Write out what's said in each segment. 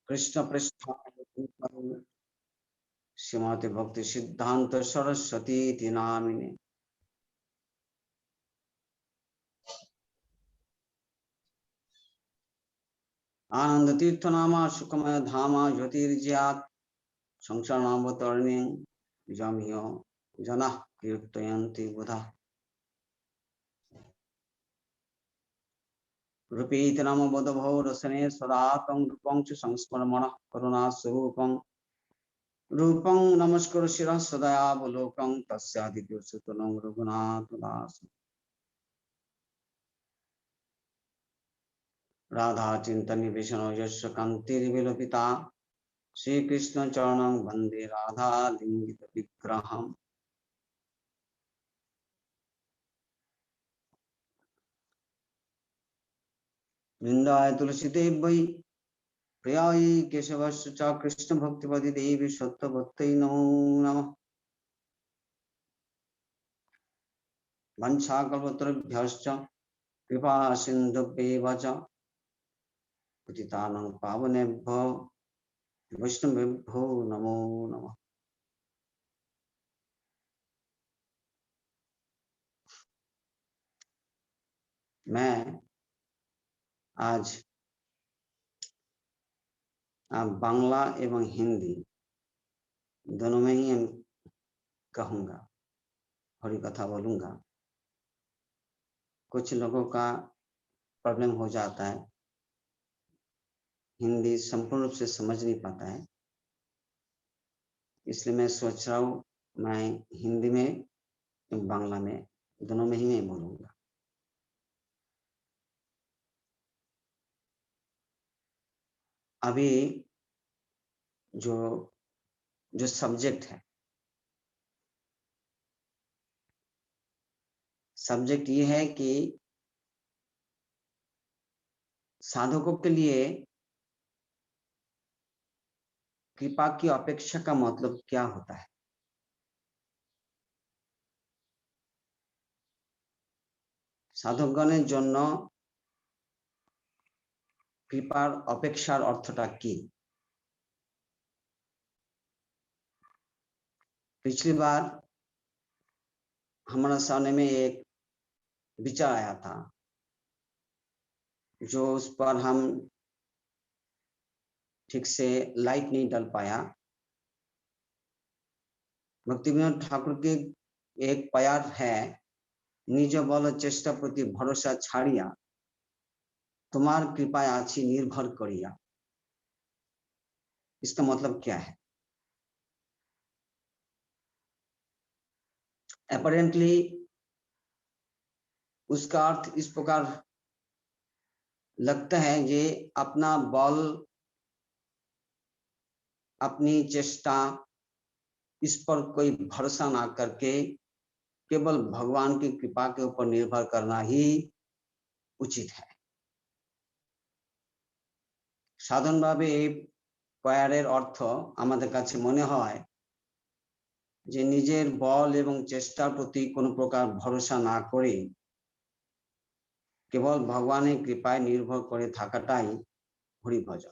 कृष्ण पृष्ठाय श्रीमति भक्ति सिद्धांत सरस्वती नामिने। आनंद तीर्थ नामा सुखमय धामा ज्योतिर्ज्यात् संसारावतरणे जमियो जनः कीर्तयन्ति बुधा। रूपीत नाम बोधभो रसने सदातं रूपं च संस्मरणः करुणा स्वरूपं रूपं नमस्कुरु शिरः सदयावलोकं तस्यादित्य सुतनं रघुनाथ दास। राधा चिंतन विष्णु यश कांतिर्विलोपिता श्री कृष्ण चरणं वंदे राधा लिंगित विग्रहम्। वृंदाय तुलसीदेव वै प्रियायै केशवस्य च कृष्ण भक्तिपति देवी सत्यवत्यै नमो नमः। वंशाकल्पतरुभ्यश्च कृपा सिन्धुभ्येव च पतितानां पावनेभ्यो वैष्णवेभ्यो नमो नमः। मैं आज बांग्ला एवं हिंदी दोनों में ही कहूँगा, हरि कथा बोलूँगा। कुछ लोगों का प्रॉब्लम हो जाता है, हिंदी संपूर्ण रूप से समझ नहीं पाता है, इसलिए मैं सोच रहा हूँ मैं हिंदी में बांग्ला में दोनों में ही मैं बोलूँगा। अभी जो सब्जेक्ट है, सब्जेक्ट ये है कि साधकों के लिए कृपा की अपेक्षा का मतलब क्या होता है। সাধকগণের জন্য কৃপার অপেক্ষার অর্থটা কি। पिछली बार हमारा सामने में एक विचार आया था, जो उस पर हम ठीक से लाइट नहीं डाल पाया। भक्तिविनोद ठाकुर के एक प्यार है, निज बल चेष्टा प्रति भरोसा छाड़िया तुम्हार कृपाय आछि निर्भर करिया। इसका मतलब क्या है। अपरेंटली उसका अर्थ इस प्रकार लगता है कि अपना बल, अपनी चेष्टा, इस पर कोई भरोसा ना करके केवल भगवान की कृपा के ऊपर निर्भर करना ही उचित है। साधारण भावे प्यारेर अर्थ आमादेर काछे मने हय जे निजेर बल एवं चेष्टार प्रति कोनो प्रकार भरोसा ना करे केवल भगवानेर कृपाय निर्भर करे थाकाटाई हरि भजन।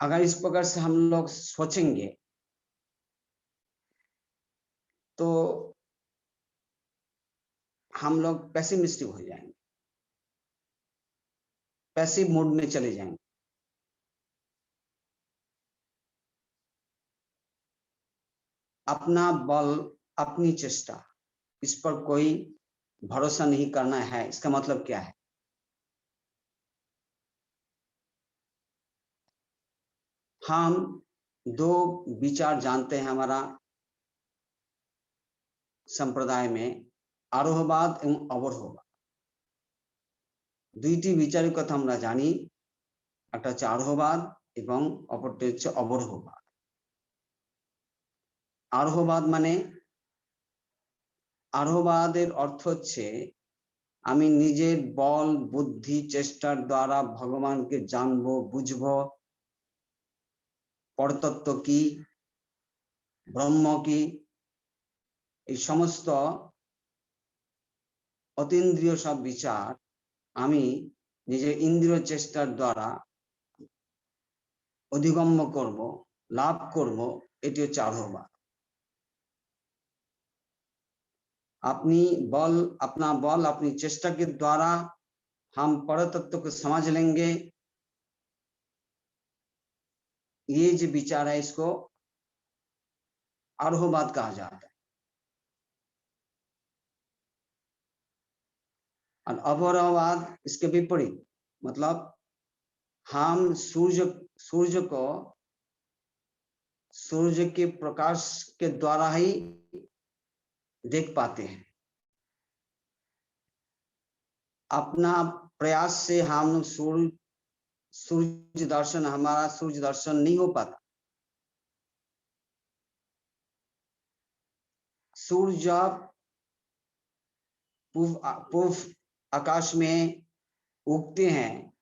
अगर इस प्रकार से हम लोग सोचेंगे तो हम लोग पेसिमिस्टिक हो जाएंगे, पैसिव मोड में चले जाएंगे। अपना बल, अपनी चेष्टा, इस पर कोई भरोसा नहीं करना है, इसका मतलब क्या है। हम दो विचार जानते हैं हमारा संप्रदाय में, आरोहवाद एवं अवरोहवाद। दुईटी विचारेर कथा আমরা জানি, একটা হচ্ছে আরোহবাদ এবং অপরটি হচ্ছে অবরোহবাদ। আরোহবাদ মানে, আরোহবাদের অর্থ হচ্ছে আমি নিজের বল বুদ্ধি চেষ্টার দ্বারা ভগবানকে জানবো, বুঝবো, পরতত্ত্ব কি, ব্রহ্ম কি, এই সমস্ত অতীন্দ্রিয় সব বিচার আমি নিজের ইন্দ্রিয় চেষ্টার দ্বারা অধিগম্য করব, লাভ করব, এটি হচ্ছে আরোহবাদ। अपनी बल अपना बल अपनी चेष्टा के द्वारा हम परतत्व को समझ लेंगे, ये जो विचार है इसको आरोहवाद कहा जाता है। और अवरोहवाद इसके विपरीत, मतलब हम सूर्य के प्रकाश के द्वारा ही देख पाते हैं। अपना प्रयास से हम सूर्य दर्शन, हमारा सूर्य दर्शन नहीं हो पाता। सूर्य जब पूर्व आकाश में उगते हैं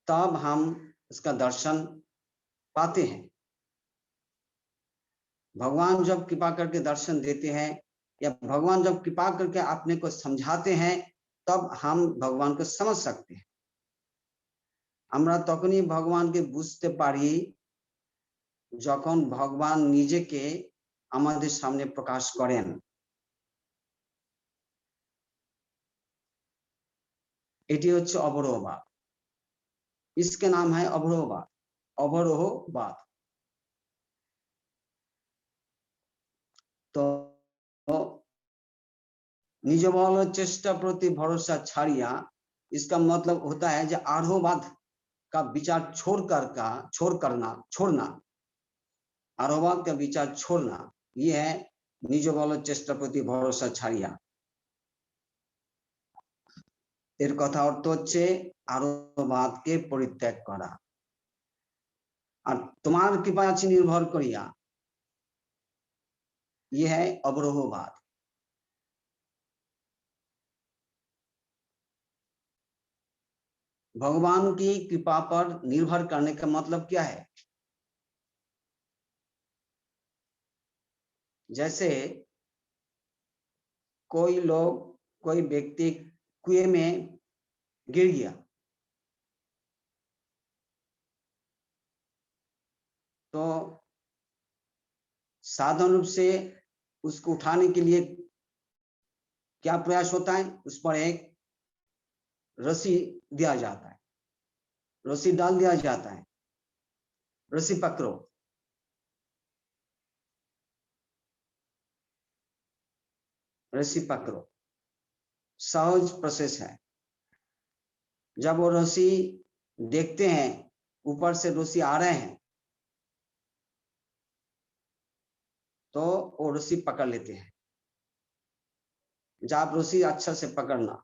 तब हम इसका दर्शन पाते हैं। भगवान जब कृपा करके दर्शन देते हैं या भगवान जब कृपा करके अपने को समझाते हैं तब हम भगवान को समझ सकते हैं। আমরা তখনই ভগবানকে বুঝতে পারি যখন ভগবান নিজেকে আমাদের সামনে প্রকাশ করেন। এটি হচ্ছে অবরোহবাদ। इसके नाम है अवरोहवाद, अवरोहवाद। तो निज बल चेष्टा प्रति भरोसा छाड़िया, इसका मतलब होता है जो आरोहवाद का विचार छोड़ना, आरोहवाद का विचार छोड़ना, ये है निज बल चेष्टा प्रति भरोसा छाड़िया। एर कथा अर्थ হচ্ছে আরোহবাদকে পরিত্যাগ করা। আর তোমার কৃপা আছে নির্ভর করিয়া, ये है अवरोहवाद। भगवान की कृपा पर निर्भर करने का मतलब क्या है? जैसे कोई व्यक्ति कुएं में गिर गया तो साधारण रूप से उसको उठाने के लिए क्या प्रयास होता है? उस पर एक रस्सी दिया जाता है, रस्सी डाल दिया जाता है, रस्सी पकड़ो। रस्सी पकड़ो सहज प्रोसेस है। जब वो रस्सी देखते हैं ऊपर से रस्सी आ रहे हैं तो वो रस्सी पकड़ लेते हैं। जब रस्सी अच्छा से पकड़ना,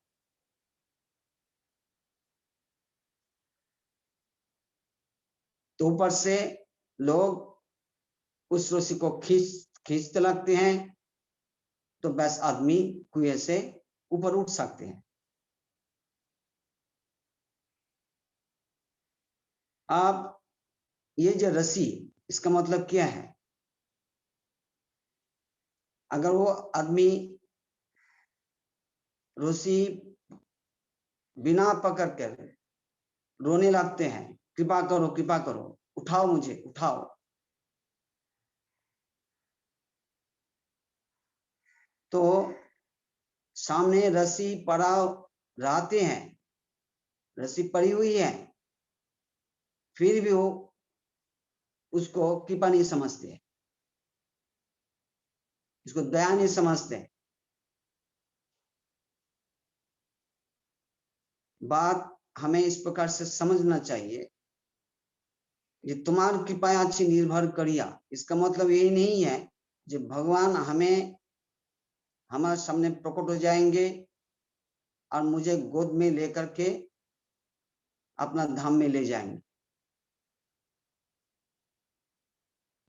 तो ऊपर से लोग उस रस्सी को खींचते लगते हैं तो बस आदमी कुएं से ऊपर उठ सकते हैं। अब ये जो रस्सी, इसका मतलब क्या है? अगर वो आदमी रस्सी बिना पकड़ कर रोने लगते हैं, कृपा करो कृपा करो, उठाओ मुझे उठाओ, तो सामने रस्सी पड़ा रहते हैं, रस्सी पड़ी हुई है, फिर भी वो उसको कृपा नहीं समझते, इसको दया नहीं समझते। बात हमें इस प्रकार से समझना चाहिए, ये तुम्हारी कृपा अच्छी निर्भर करिया, इसका मतलब यही नहीं है जो भगवान हमारे सामने प्रकट हो जाएंगे और मुझे गोद में लेकर के अपना धाम में ले जाएंगे।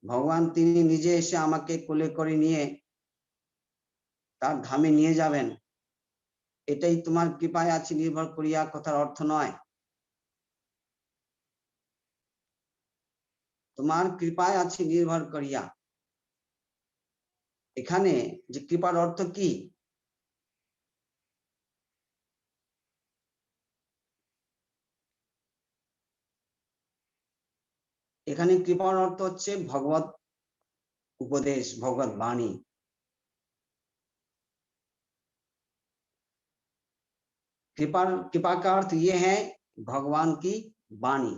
भगवान তিনি নিজে এসে আমাকে কোলে করে নিয়ে তার ধামে নিয়ে যাবেন, এটাই তোমার কৃপায় আছে নির্ভর করিয়া কথার অর্থ নয়। তোমার কৃপায় আছে নির্ভর করিয়া, এখানে যে কৃপার অর্থ কি? এখানে কৃপার অর্থ হচ্ছে ভগবত उपदेश, भगवत वाणी। कृपा का अर्थ ये है भगवान की वाणी,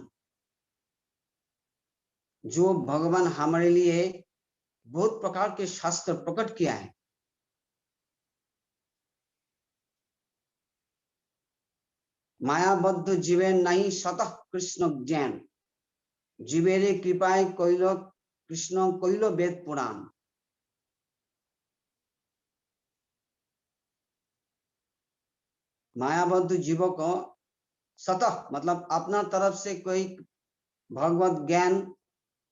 जो भगवान हमारे लिए बहुत प्रकार के शास्त्र प्रकट किया है। मायाबद्ध जीवे नहीं स्वतः कृष्ण ज्ञान, जीवेरे कृपाय कइल कृष्ण कइल वेद पुराण। मायाबद्ध जीवों को स्वतः मतलब अपना तरफ से कोई भगवत ज्ञान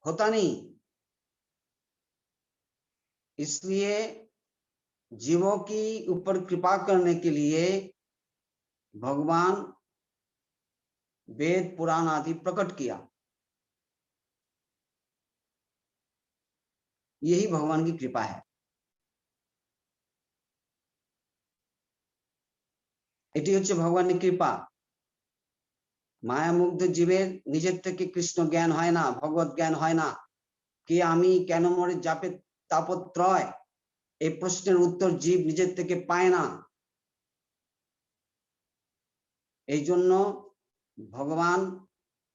होता नहीं, इसलिए जीवों की ऊपर कृपा करने के लिए भगवान वेद पुराण आदि प्रकट किया। यही भगवान की कृपा है। এটি হচ্ছে ভগবানের কৃপা। মায়ামুগ্ধ জীবের নিজের থেকে কৃষ্ণ জ্ঞান হয় না, ভগবত জ্ঞান হয় না। কে আমি কেন মরে যাপে তাপত্রয়, এই প্রশ্নের উত্তর জীব নিজের থেকে পায় না। এই জন্য ভগবান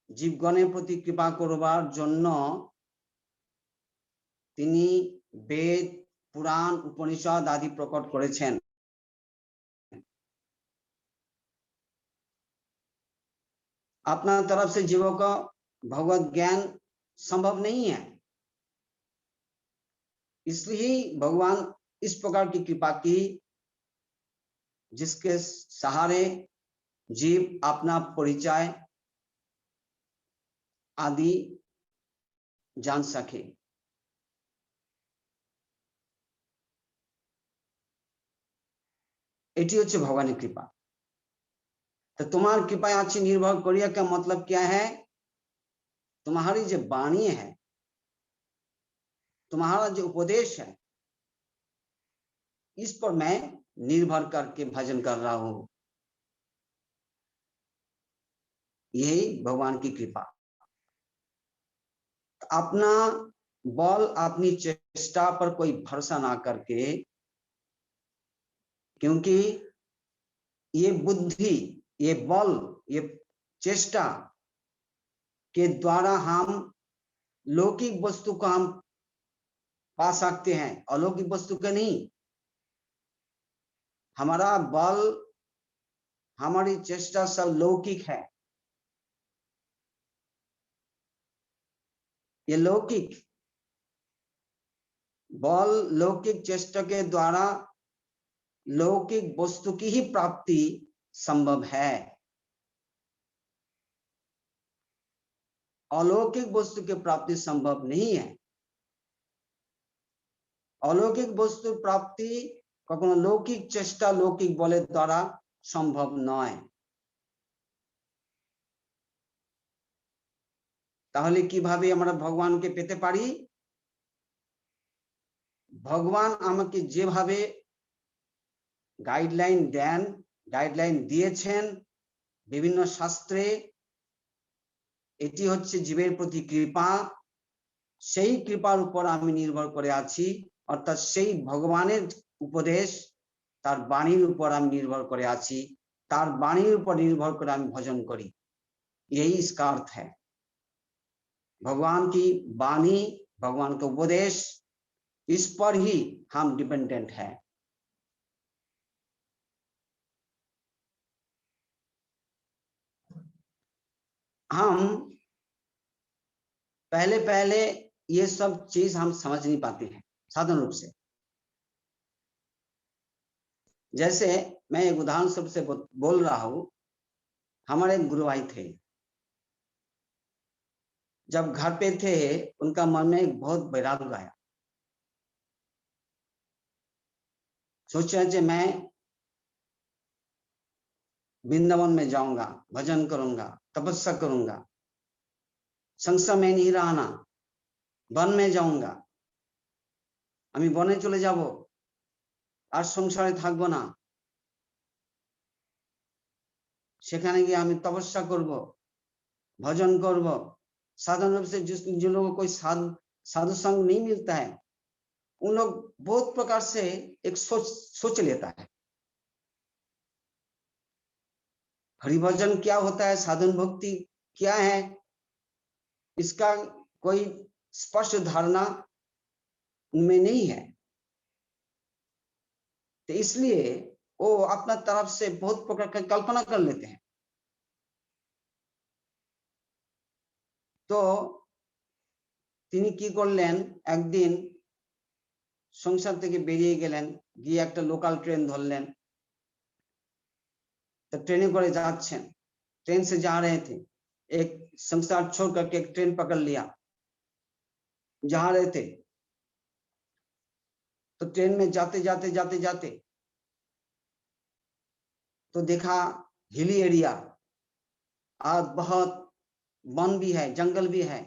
জীবগণের প্রতি কৃপা করবার জন্য তিনি বেদ পুরাণ উপনিষদ আদি প্রকট করেছেন। अपना तरफ से जीवों का भगवत ज्ञान संभव नहीं है, इसलिए भगवान इस प्रकार की कृपा की जिसके सहारे जीव अपना परिचय आदि जान सके। এটি হচ্ছে ভগবানের কৃপা। तो तुम्हार कृपा अच्छी निर्भर करिए का मतलब क्या है? तुम्हारी जो वाणी है, तुम्हारा जो उपदेश है, इस पर मैं निर्भर करके भजन कर रहा हूं। यही भगवान की कृपा। अपना बल अपनी चेष्टा पर कोई भरोसा ना करके, क्योंकि ये बुद्धि, ये बल, ये चेष्टा के द्वारा हम लौकिक वस्तु को हम पा सकते हैं, अलौकिक वस्तु का नहीं। हमारा बल, हमारी चेष्टा सब लौकिक है। ये लौकिक बल, लौकिक चेष्टा के द्वारा लौकिक वस्तु की ही प्राप्ति संभव है। अलौकिक वस्तु की प्राप्ति संभव नहीं है। अलौकिक वस्तु प्राप्ति कखनो लौकिक चेष्टा, लौकिक बलेर द्वारा সম্ভব নয়। তাহলে কিভাবে আমরা ভগবানকে পেতে পারি? ভগবান আমাকে যেভাবে গাইডলাইন দেন, গাইডলাইন দিয়েছেন বিভিন্ন শাস্ত্রে, এটি হচ্ছে জীবের প্রতি কৃপা। সেই কৃপার উপর আমি নির্ভর করে আছি, অর্থাৎ সেই ভগবানের উপদেশ, তার বাণীর উপর আমি निर्भर করে আছি, তার বাণীর উপর निर्भर করে আমি ভজন করি। यही इसका अर्थ है। भगवान की वाणी, भगवान का उपदेश, इस पर ही हम डिपेंडेंट है। हम पहले पहले ये सब चीज हम समझ नहीं पाते हैं साधारण रूप से। जैसे मैं एक उदाहरण सबसे बोल रहा हूं, हमारे एक गुरु भाई थे, जब घर पे थे उनका मन में एक बहुत वैराग्य आया। सोचा कि मैं वृंदावन में जाऊंगा, भजन करूंगा, तपस्या करूंगा, संसार में नहीं रहना, वन में जाऊंगा, আমি বনে চলে যাব, আর সংসারে থাকবো না, সেখানে গিয়ে আমি তপস্যা করব, ভজন করব, साधारण रूप से जिन लोगों को कोई साधु संग नहीं मिलता है, उन लोग बहुत प्रकार से एक सोच लेता है हरिभजन क्या होता है, साधन भक्ति क्या है, इसका कोई स्पष्ट धारणा उनमें नहीं है। तो इसलिए वो अपना तरफ से बहुत प्रकार की कल्पना कर लेते हैं। तो তিনি কি করলেন, একদিন সংসার থেকে বেরিয়ে গেলেন, গিয়ে একটা লোকাল ট্রেন ধরলেন। तो ट्रेने করে যাচ্ছেন, ट्रेन से जा रहे थे, एक संसार छोड़ करके एक ट्रेन पकड़ लिया, जा रहे थे। तो ट्रेन में जाते जाते जाते जाते तो देखा हिली एरिया और बहुत वन भी है, जंगल भी है।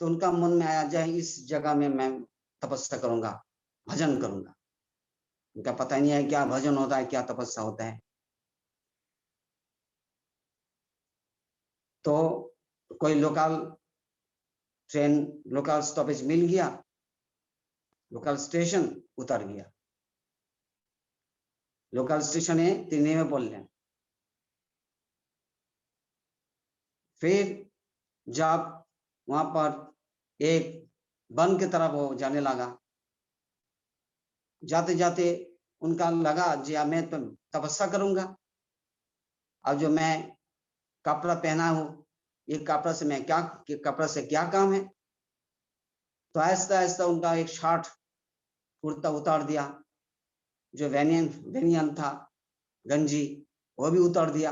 तो उनका मन में आया जाए इस जगह में मैं तपस्या करूंगा, भजन करूंगा। उनका पता नहीं है क्या भजन होता है, क्या तपस्या होता है। तो कोई लोकल ट्रेन लोकल स्टॉपेज मिल गया, लोकल स्टेशन उतर गया। लोकल स्टेशने তিনি নেমে পড়লেন। फिर जब वहां पर एक वन की तरफ वो जाने लगा, जाते जाते उनका लगा जी मैं तो तपस्या करूंगा, अब जो मैं कपड़ा पहना हूं ये कपड़ा से मैं क्या, कपड़ा से क्या काम है। तो आहिस्ता आहिस्ता उनका एक शर्ट कुर्ता उतार दिया, जो वेनियन था गंजी वो भी उतार दिया।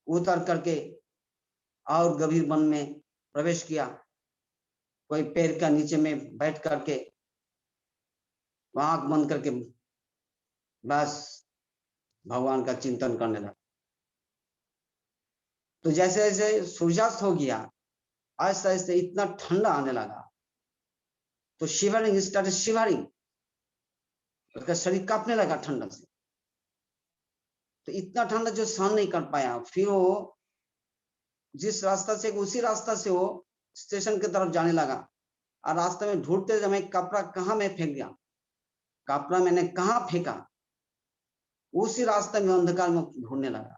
उतर करके और गंभीर वन में प्रवेश किया, कोई पेड़ का नीचे में बैठ करके आंख बंद करके बस भगवान का चिंतन करने लगा। तो जैसे जैसे सूर्यास्त हो गया, आहिस्ते आहिस्ते इतना ठंडा आने लगा, तो शिवरिंग स्टार्टेड शिवरिंग, उसका शरीर कांपने लगा ठंडा से। तो इतना ठंडा जो सहन नहीं कर पाया, फिर वो जिस रास्ता से उसी रास्ता से वो स्टेशन की तरफ जाने लगा, और रास्ते में ढूंढते जब मैं कपड़ा कहाँ मैं फेंक गया, कपड़ा मैंने कहाँ फेंका, उसी रास्ते में अंधकार में ढूंढने लगा।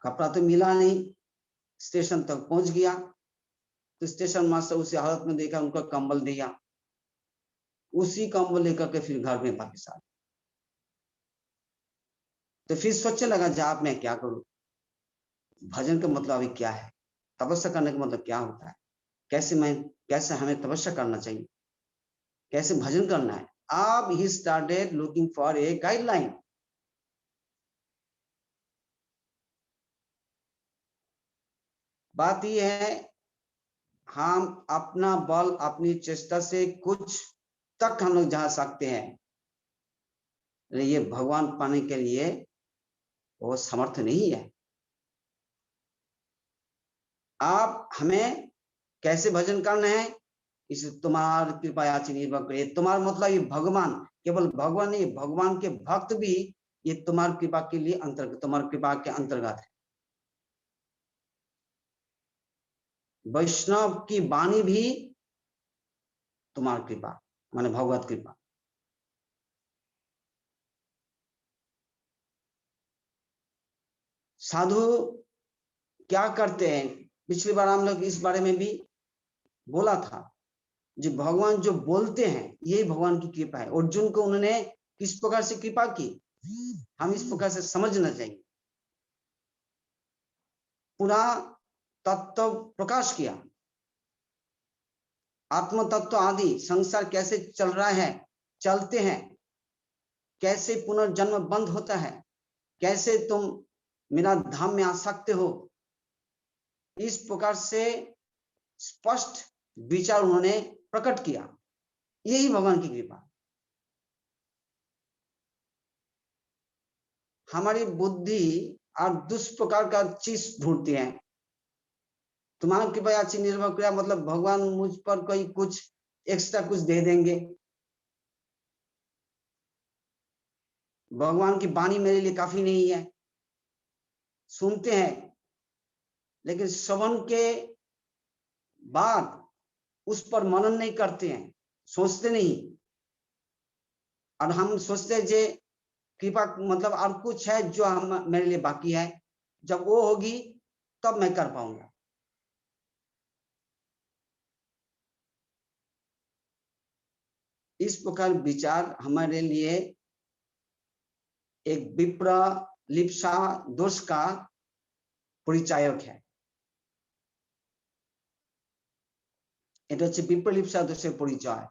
कपड़ा तो मिला नहीं, स्टेशन तक पहुंच गया तो स्टेशन मास्टर उसी हालत में देखा, उनको कंबल दिया, उसी कंबल लेकर के फिर घर में वापस आ। तो फिर सोचने लगा जब मैं क्या करूं, भजन का मतलब अभी क्या है, तपस्या करने का मतलब क्या होता है, कैसे हमें तपस्या करना चाहिए, कैसे भजन करना है। अब he started looking for a guideline. बात यह है हम अपना बल अपनी चेष्टा से कुछ तक हम लोग जा सकते हैं, ये भगवान पाने के लिए वो समर्थ नहीं है। आप हमें कैसे भजन करना है, इस तुम्हार कृपा याची निर्भर करे। तुम्हारा मतलब ये भगवान, केवल भगवान नहीं, भगवान के भक्त भी ये तुम्हार कृपा के लिए अंतर्गत, तुम्हार कृपा के अंतर्गत है। वैष्णव की वाणी भी तुम्हार कृपा माने भगवत कृपा। साधु क्या करते हैं, पिछली बार हम लोग इस बारे में भी बोला था, जो भगवान जो बोलते हैं यही भगवान की कृपा है। अर्जुन को उन्होंने किस प्रकार से कृपा की, हम इस प्रकार से समझना चाहिए। पूरा तत्व प्रकाश किया, आत्म तत्व आदि संसार कैसे चल रहा है, चलते हैं, कैसे पुनर्जन्म बंद होता है, कैसे तुम मेरा धाम में आ सकते हो, इस प्रकार से स्पष्ट विचार उन्होंने प्रकट किया। यही भगवान की कृपा। हमारी बुद्धि और दुष्प्रकार का चीज ढूंढती है। तुम्हारा कृपा अच्छी निर्भर किया मतलब भगवान मुझ पर कोई कुछ एक्स्ट्रा कुछ दे देंगे, भगवान की वाणी मेरे लिए काफी नहीं है, सुनते हैं, लेकिन श्रवण के बाद उस पर मनन नहीं करते हैं, सोचते नहीं। और हम सोचते हैं जे कृपा मतलब और कुछ है जो हम मेरे लिए बाकी है, जब वो होगी तब मैं कर पाऊंगा। इस प्रकार विचार हमारे लिए एक विप्र लिप्सा दोष का परिचायक है। এটা হচ্ছে বিপ্রলিপ্সা দোষের পরিচয়।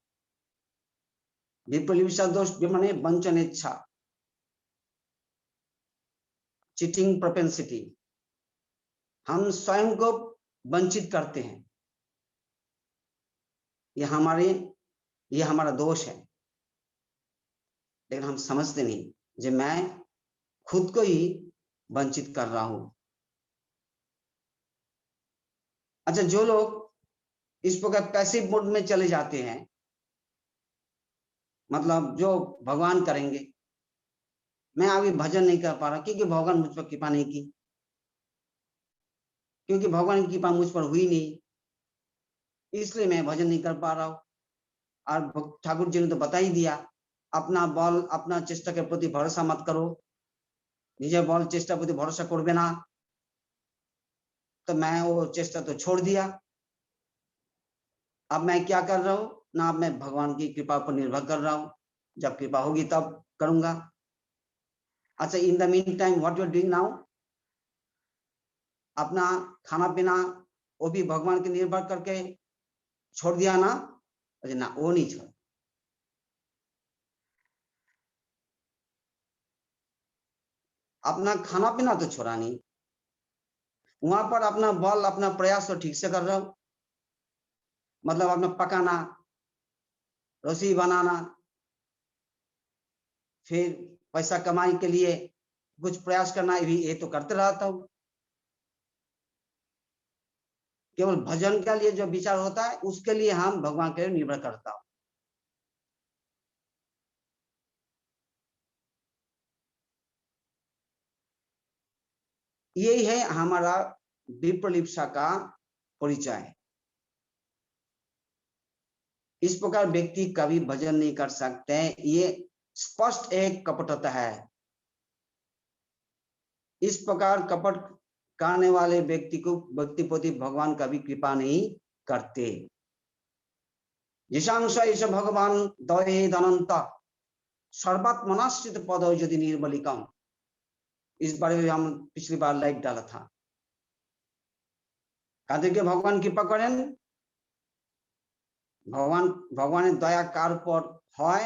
विप्रलिप्सा दोष মানে বঞ্চন इच्छा, चीटिंग प्रोपेंसिटी। हम स्वयं को वंचित करते हैं, ये हमारा दोष है। लेकिन हम समझते नहीं कि मैं खुद को ही वंचित कर रहा हूं। अच्छा, जो लोग इस प्रकार पैसिव मोड में चले जाते हैं, मतलब जो भगवान करेंगे, मैं अभी भजन नहीं कर पा रहा क्योंकि भगवान मुझ पर कृपा नहीं की, क्योंकि भगवान की कृपा मुझ पर हुई नहीं, इसलिए मैं भजन नहीं कर पा रहा हूं। और ठाकुर जी ने तो बता ही दिया, अपना बल अपना चेष्टा के प्रति भरोसा मत करो, निजे बल चेष्टा प्रति भरोसा करबे ना। तो मैं वो चेष्टा तो छोड़ दिया। अब मैं क्या कर रहा हूं ना, अब मैं भगवान की कृपा पर निर्भर कर रहा हूं, जब कृपा होगी तब करूंगा। अच्छा, in the meantime what you are doing now, अपना खाना पीना वो भी भगवान के निर्भर करके छोड़ दिया ना? अरे ना, वो नहीं छोड़। अपना खाना पीना तो छोड़ा नहीं, वहां पर अपना बल अपना प्रयास तो ठीक से कर रहा हूं, मतलब अपना पकाना, रसोई बनाना, फिर पैसा कमाई के लिए कुछ प्रयास करना, ये तो करते रहता हूं। केवल भजन के लिए जो विचार होता है उसके लिए हम भगवान के लिए निर्भर करता हूं। यही है हमारा विप्रलिप्सा का परिचय। इस प्रकार व्यक्ति कभी भजन नहीं कर सकते, ये स्पष्ट एक कपटता है। इस प्रकार कपट करने वाले व्यक्ति को व्यक्ति प्रति भगवान कभी कृपा नहीं करते। जिशांश ऐसे भगवान दये अनंत सर्वात्मनाश्रित पद यदि निर्मलिकम, इस बारे में हम पिछली बार लाइक डाला था। কাদেরকে ভগবান কৃপা করেন? ভগবানের দয়া কার উপর হয়?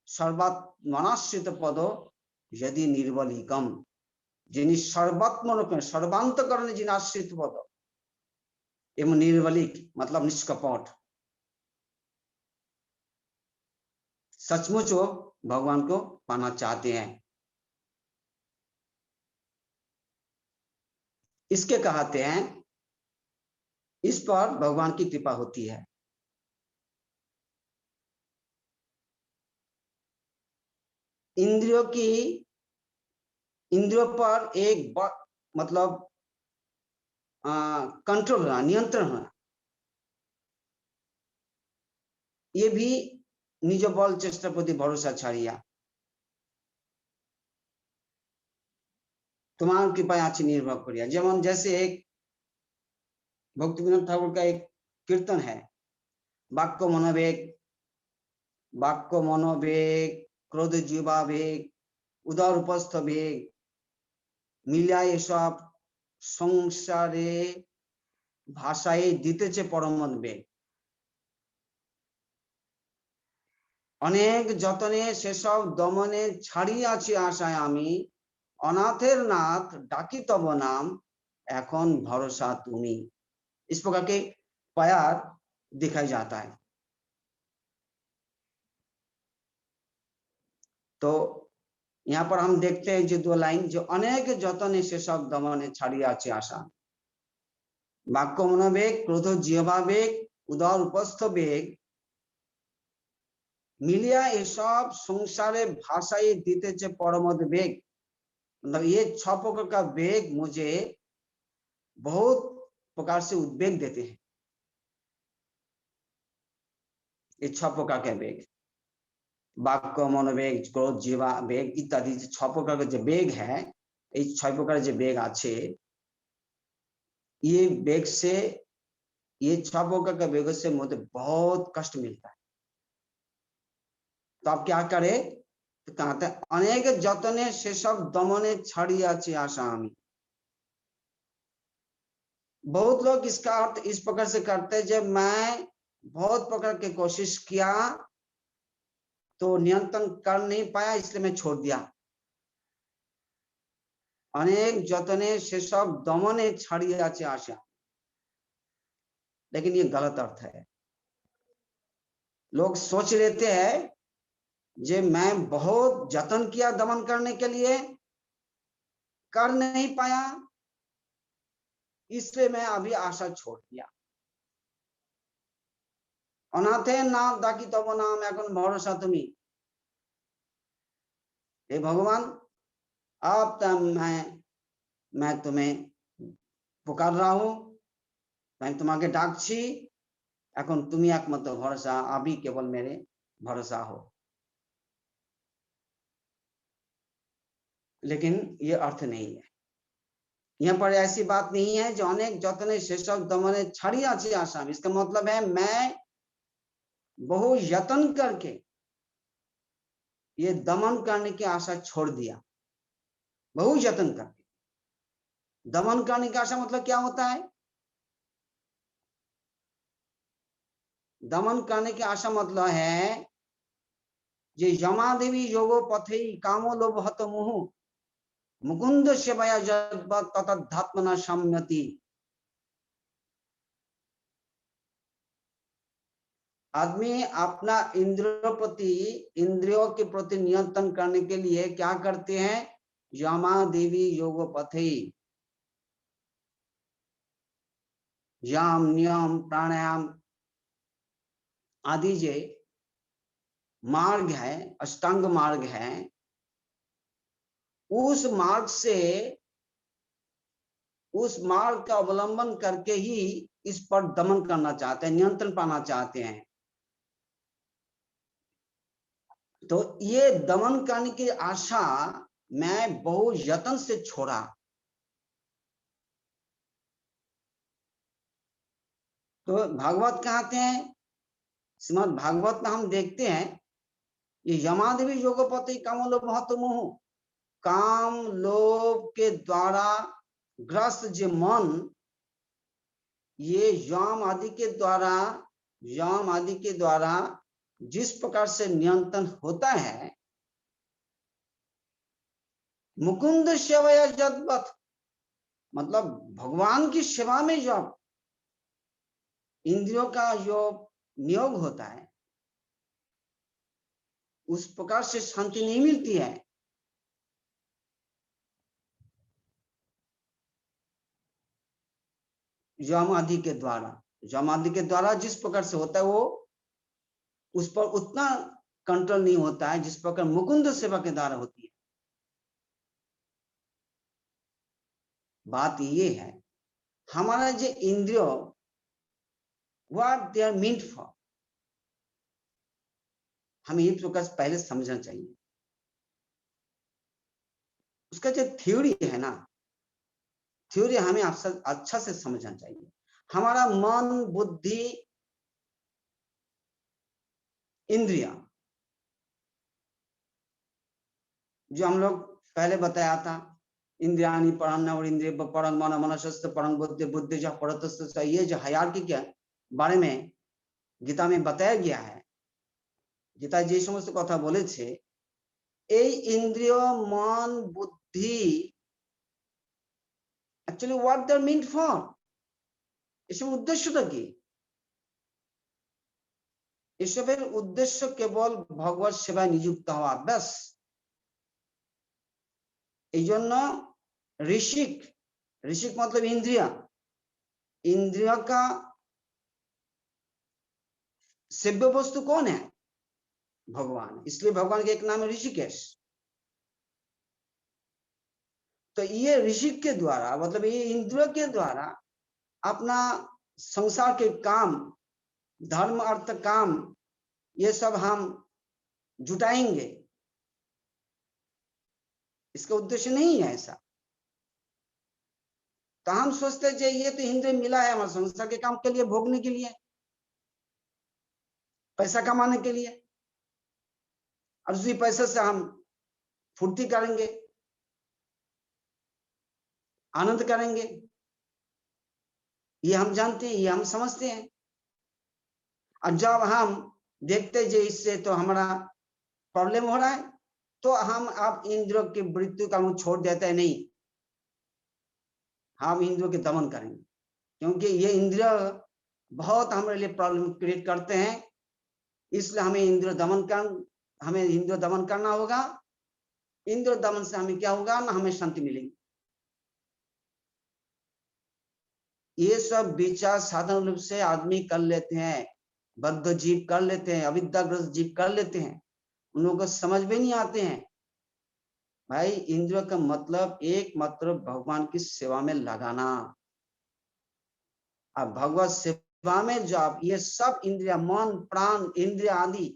সর্বাত্মনাশ্রিত পদ यदि निर्बलिकम, যিনি সর্বাত্মরূপে সর্বান্তকরণে যিনি आश्रित पद एवं निर्बलिक मतलब निष्कपट, सचमुच वो भगवान को पाना चाहते हैं। इसके कहते हैं इस पर भगवान की कृपा होती है। इंद्रियों पर एक मतलब कंट्रोल होना, नियंत्रण होना, ये भी निज बल चेष्टा प्रति भरोसा छाड़िया तुम्हार कृपा आछि निर्भर करिया। जेमन जैसे एक भक्तिविनोद ठाकुर का एक कीर्तन है, वाक्य मनोवेग क्रोध जीवावेग उदर उपस्थ वेग मिलिया ये सब संसारे भाषाए दितेছে परमद वेग। अनेक जतने से सब दमने ছাড়িয়াছি आशाय आमी, अनाथेर नाथ डाकी तब नाम एखन भरोसा तुमी। इस प्रकार के प्यार दिखाई जाता है। तो यहाँ पर हम देखते हैं जो दो लाइन, जो अनेक जतने से सब दमने ছাড়িয়াছি आशा, वाक्य मनोवेग क्रोध जिह्वावेग उदर उपस्थ वेग मिलिया ये सब संसारे भाषाए दितेছে परमद वेग। मतलब ये 6 प्रकार का वेग मुझे बहुत प्रकार से उद्वेग देते हैं। ये 6 प्रकार के वेग, वाक्य, मनोवेग, क्रोध, जीवा वेग इत्यादि 6 प्रकार का जो वेग है, ये 6 प्रकार जो वेग আছে, ये वेग से, ये 6 प्रकार का वेग से मुझे बहुत कष्ट मिलता है। तो आप क्या करें? तो कहते हैं अनेक जतने से सब दमने छड़ियाछि आशा आमी। बहुत लोग इसका अर्थ इस प्रकार से करते हैं, जब मैं बहुत प्रकार की कोशिश किया तो नियंत्रण कर नहीं पाया, इसलिए मैं छोड़ दिया। अनेक जतने से सब दमने छड़ियाछि आशा, लेकिन ये गलत अर्थ है। लोग सोच लेते हैं जे मैं बहुत जतन किया दमन करने के लिए, कर नहीं पाया, इसलिए मैं अभी आशा छोड़ दिया। अनाथे नाम दाकी तब नाम এখন भरोसा তুমি। हे भगवान, अब मैं तुम्हें पुकार रहा हूं, मैं तुम्हारे डाकছি, এখন তুমি একমাত্র ভরসা, अभी केवल मेरे भरोसा हो। लेकिन ये अर्थ नहीं है, यहाँ पर ऐसी बात नहीं है जो अनेक जतने शेषक दमने छड़ियाछि आशा। इसका मतलब है मैं बहु यत्न करके ये दमन करने की आशा छोड़ दिया। बहु यत्न करके दमन करने की आशा मतलब क्या होता है? दमन करने की आशा मतलब है जे यमादेवी योगो पथे कामो लोभ हत मुहु मुकुंद सेवया जद्वत् ततधात्मना सम्यति। आदमी अपना इंद्रियों के प्रति नियंत्रण करने के लिए क्या करते हैं? यमा देवी योगो पथे, यम नियम प्राणायाम आदि जे मार्ग है, अष्टांग मार्ग है, उस मार्ग का अवलंबन करके ही इस पर दमन करना चाहते हैं, नियंत्रण पाना चाहते हैं। तो ये दमन करने की आशा मैं बहु यत्न से छोड़ा। तो भागवत कहते हैं, श्रीमद् भागवत में हम देखते हैं ये यमादेवी योगपति काम लोभ हत मोह, काम लोभ के द्वारा ग्रस्त जो मन, ये यम आदि के द्वारा जिस प्रकार से नियंत्रण होता है, मुकुंद सेवया जद्वत्, मतलब भगवान की सेवा में जब इंद्रियों का जो नियोग होता है, उस प्रकार से शांति नहीं मिलती है। यम आदि के द्वारा जिस प्रकार से होता है, वो उस पर उतना कंट्रोल नहीं होता है जिस प्रकार मुकुंद सेवा के द्वारा होती है। बात ये है, हमारा जो इंद्रिय, what they are meant for, हमें ये प्रकार पहले समझना चाहिए। उसका जो थ्योरी है ना, थ्योरी हमें अच्छा से समझना चाहिए। हमारा मन, बुद्धि, इंद्रिया, जो हम लोग पहले बताया था, इंद्रियाणि परम और इंद्रिय परम मन मनसस्त परम बुद्धि बुद्धि जो परतस्त, ये जो हायरार्की के बारे में गीता में बताया गया है। गीता जे समस्त कथा बोलेছে, এই इंद्रिय मन बुद्धि actually what they are meant for, এসব উদ্দেশ্যটা কি? এসবের উদ্দেশ্য কেবল ভগবত সেবায় নিযুক্ত হওয়া, ব্যাস। এই জন্য ऋषिक मतलब इंद्रिया का सेव्य वस्तु कौन है? भगवान। इसलिए भगवान के एक नाम है ऋषिकेश। तो ये ऋषि के द्वारा, मतलब ये इंद्रियों के द्वारा अपना संसार के काम, धर्म अर्थ काम, ये सब हम जुटाएंगे, इसका उद्देश्य नहीं है ऐसा। तो हम सोचते हैं ये तो इंद्रिय मिला है हमारे संसार के काम के लिए, भोगने के लिए, पैसा कमाने के लिए, और उसी पैसे से हम फुर्ती करेंगे, आनंद करेंगे, ये हम जानते हैं, ये हम समझते हैं। और जब हम देखते हैं इससे तो हमारा प्रॉब्लम हो रहा है, तो हम अब इंद्रियों की वृत्ति का मुंह छोड़ देते हैं, नहीं, हम इंद्रियों के दमन करेंगे, क्योंकि ये इंद्रिय बहुत हमारे लिए प्रॉब्लम क्रिएट करते हैं। इसलिए हमें इंद्रिय दमन करना होगा। इंद्रिय दमन से हमें क्या होगा ना, हमें शांति मिलेगी। ये सब विचार साधारण रूप से आदमी कर लेते हैं, बद्ध जीव कर लेते हैं, अविद्याग्रस्त जीव कर लेते हैं, उन लोगों को समझ में नहीं आते हैं। भाई इंद्रियों का मतलब एकमात्र भगवान की सेवा में लगाना। अब भगवत सेवा में जब ये सब इंद्रिया, मन, प्राण, इंद्रिया आदि,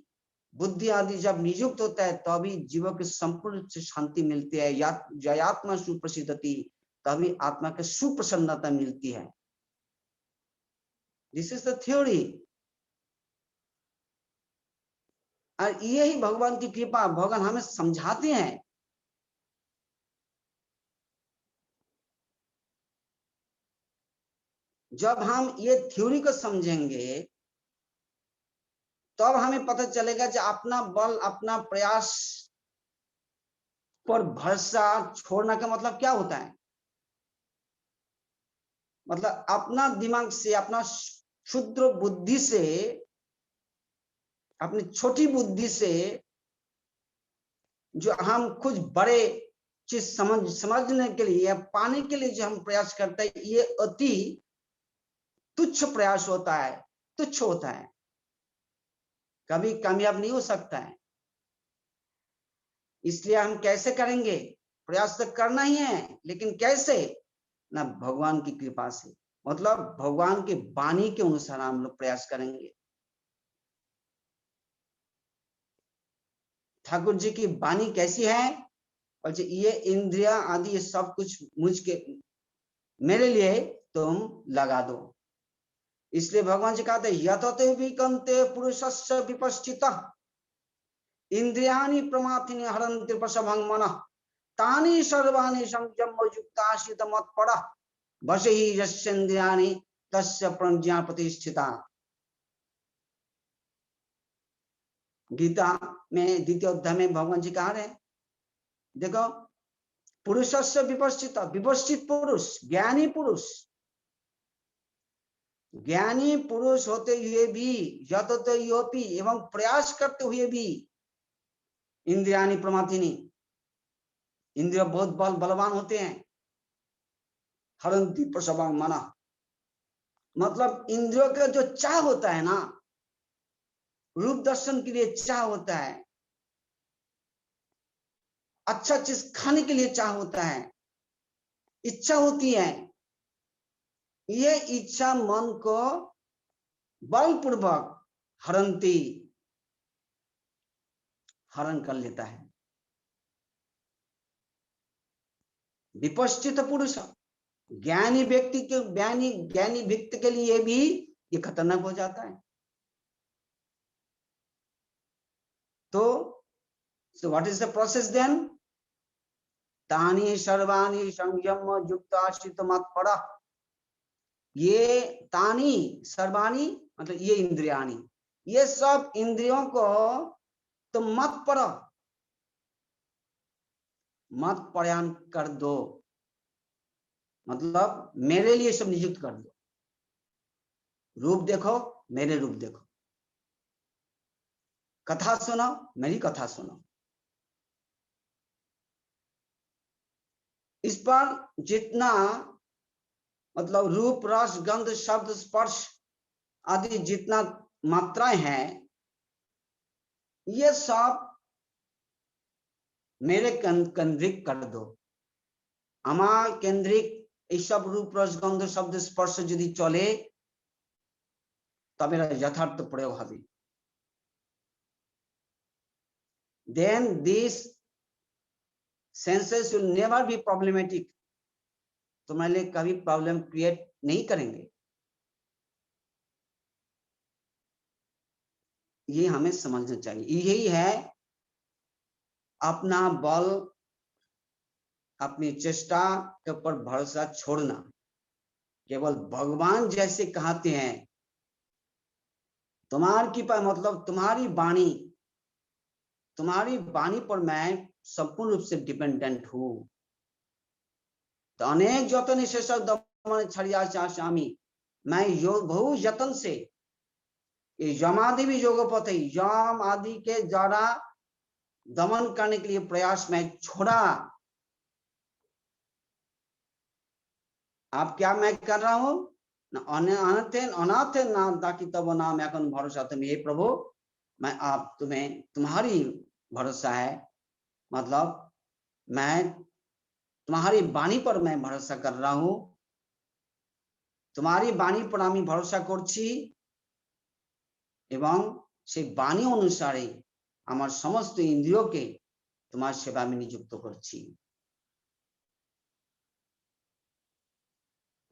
बुद्धि आदि जब नियुक्त होता है, तभी जीवों की संपूर्ण से शांति मिलती है। जयात्मा सुप्रसिद्धति, तभी आत्मा की सुप्रसन्नता मिलती है। This is the theory. और यही भगवान की कृपा, भगवान हमें समझाते हैं। जब हम ये थ्योरी को समझेंगे, तब हमें पता चलेगा कि अपना बल, अपना प्रयास पर भरोसा छोड़ना का मतलब क्या होता है। मतलब अपना दिमाग से, अपना क्षुद्र बुद्धि से, अपनी छोटी बुद्धि से जो हम कुछ बड़े चीज समझने के लिए या पाने के लिए जो हम प्रयास करते हैं, ये अति तुच्छ प्रयास होता है, तुच्छ होता है, कभी कामयाब नहीं हो सकता है। इसलिए हम कैसे करेंगे, प्रयास तो करना ही है, लेकिन कैसे ना, भगवान की कृपा से, मतलब भगवान के वाणी के अनुसार हम लोग प्रयास करेंगे। ठाकुर जी की वाणी कैसी है, और ये इंद्रिया आदि ये सब कुछ मेरे लिए तुम लगा दो। इसलिए भगवान जी कहते यतते विकंते पुरुषस्य विपश्चितः इंद्रियाणि प्रमाथिनि हरन्ति प्रसभं मनः तानि सर्वाणि संयम युक्ताश्रित मत्परः वशहि यस्येन्द्रियाणि तस्य प्रज्ञा प्रतिष्ठिता। गीता में द्वितीय अध्याय में भगवान जी कह रहे हैं, देखो, पुरुषस्य विपश्चित, विपश्चित पुरुष, ज्ञानी पुरुष, ज्ञानी पुरुष होते हुए भी, यतते योपि, एवं प्रयास करते हुए भी, इंद्रियाणि प्रमाथिनि, इंद्रिय बहुत बलवान होते हैं, हरन्ति प्रसभं मनः, मतलब इंद्रियों का जो चाह होता है ना, रूप दर्शन के लिए चाह होता है, अच्छा चीज खाने के लिए चाह होता है, इच्छा होती है, ये इच्छा मन को बलपूर्वक हरन्ति, हरण कर लेता है। विपश्चित पुरुष, ज्ञानी व्यक्ति के, ज्ञानी व्यक्ति के लिए भी ये खतरनाक हो जाता है। तो what is the process then, तानि सर्वाणि संयम युक्ताश्रित मत्परः, ये तानि सर्वाणि मतलब ये इंद्रियाणि, ये सब इंद्रियों को तो मत प्रयाण कर दो, मतलब मेरे लिए सब नियुक्त कर दो। रूप देखो, मेरे रूप देखो, कथा सुनो, मेरी कथा सुनो। इस पर जितना मतलब रूप, रस, गंध, शब्द, स्पर्श आदि जितना मात्राएं हैं, ये सब मेरे केंद्रित कर दो। আমার কেন্দ্রিক এইসব রূপ রস গন্ধ শব্দ স্পর্শ যদি চলে তবে যথার্থ প্রয়োগ হবে। Then these senses will never be problematic, तुम्हारे लिए कभी प्रॉब्लम क्रिएट नहीं करेंगे। ये हमें समझना चाहिए। यही है अपना बल, अपनी चेष्टा के ऊपर भरोसा छोड़ना। केवल भगवान जैसे कहते हैं तुम्हारी कृपा, मतलब तुम्हारी वाणी पर मैं संपूर्ण रूप से डिपेंडेंट हूं। तो अनेक जतन शेषक दमन छड़िया चाशामी, मैं बहु जतन से यमादि भी योगपति यम आदि के द्वारा दमन करने के लिए प्रयास में छोड़ा। आप क्या मैं कर रहा हूं? अनाथ नाम ताकि तब नाम এখন भरोसा तुम। हे प्रभु, मैं आप तुम्हारी भरोसा है, मतलब मैं तुम्हारी वाणी पर मैं भरोसा कर रहा हूं। तुम्हारी वाणी पर আমি ভরসা করছি এবং সেই বাণী অনুসারে আমার সমস্ত ইন্দ্রিয়কে তোমার সেবা আমি নিযুক্ত করছি।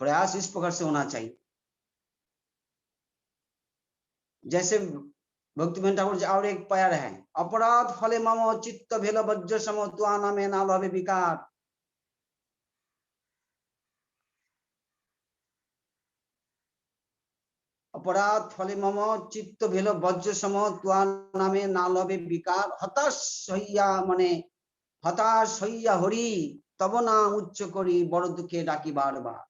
प्रयास इस प्रकार से होना चाहिए। जैसे भक्तिवेदांत ठाकुर जी और एक प्यार है, अपराध फले मम चित्त भेल वज्र सम त्वा नामे ना लवे विकार। अपराध फले मम चित्त भेल वज्र सम त्वा नामे ना लवे विकार। हताश হইয়া মানে হতাশ হইয়া হরি তব নাম উচ্চ করি বড় দুঃখে ডাকি বারবার।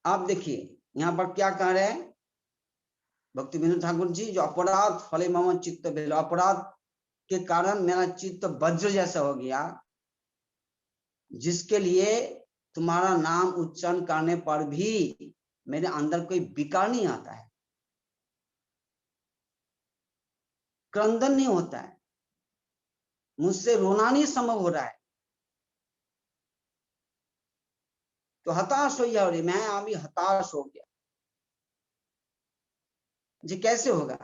आप देखिए यहाँ पर क्या कह रहे हैं भक्तिवेदांत ठाकुर जी, जो अपराध फले मम चित्त भेल, अपराध के कारण मेरा चित्त वज्र जैसा हो गया, जिसके लिए तुम्हारा नाम उच्चारण करने पर भी मेरे अंदर कोई विकार नहीं आता है, क्रंदन नहीं होता है, मुझसे रोना नहीं संभव हो रहा है। तो हताश हो गया, मैं अभी हताश हो गया। जी कैसे होगा?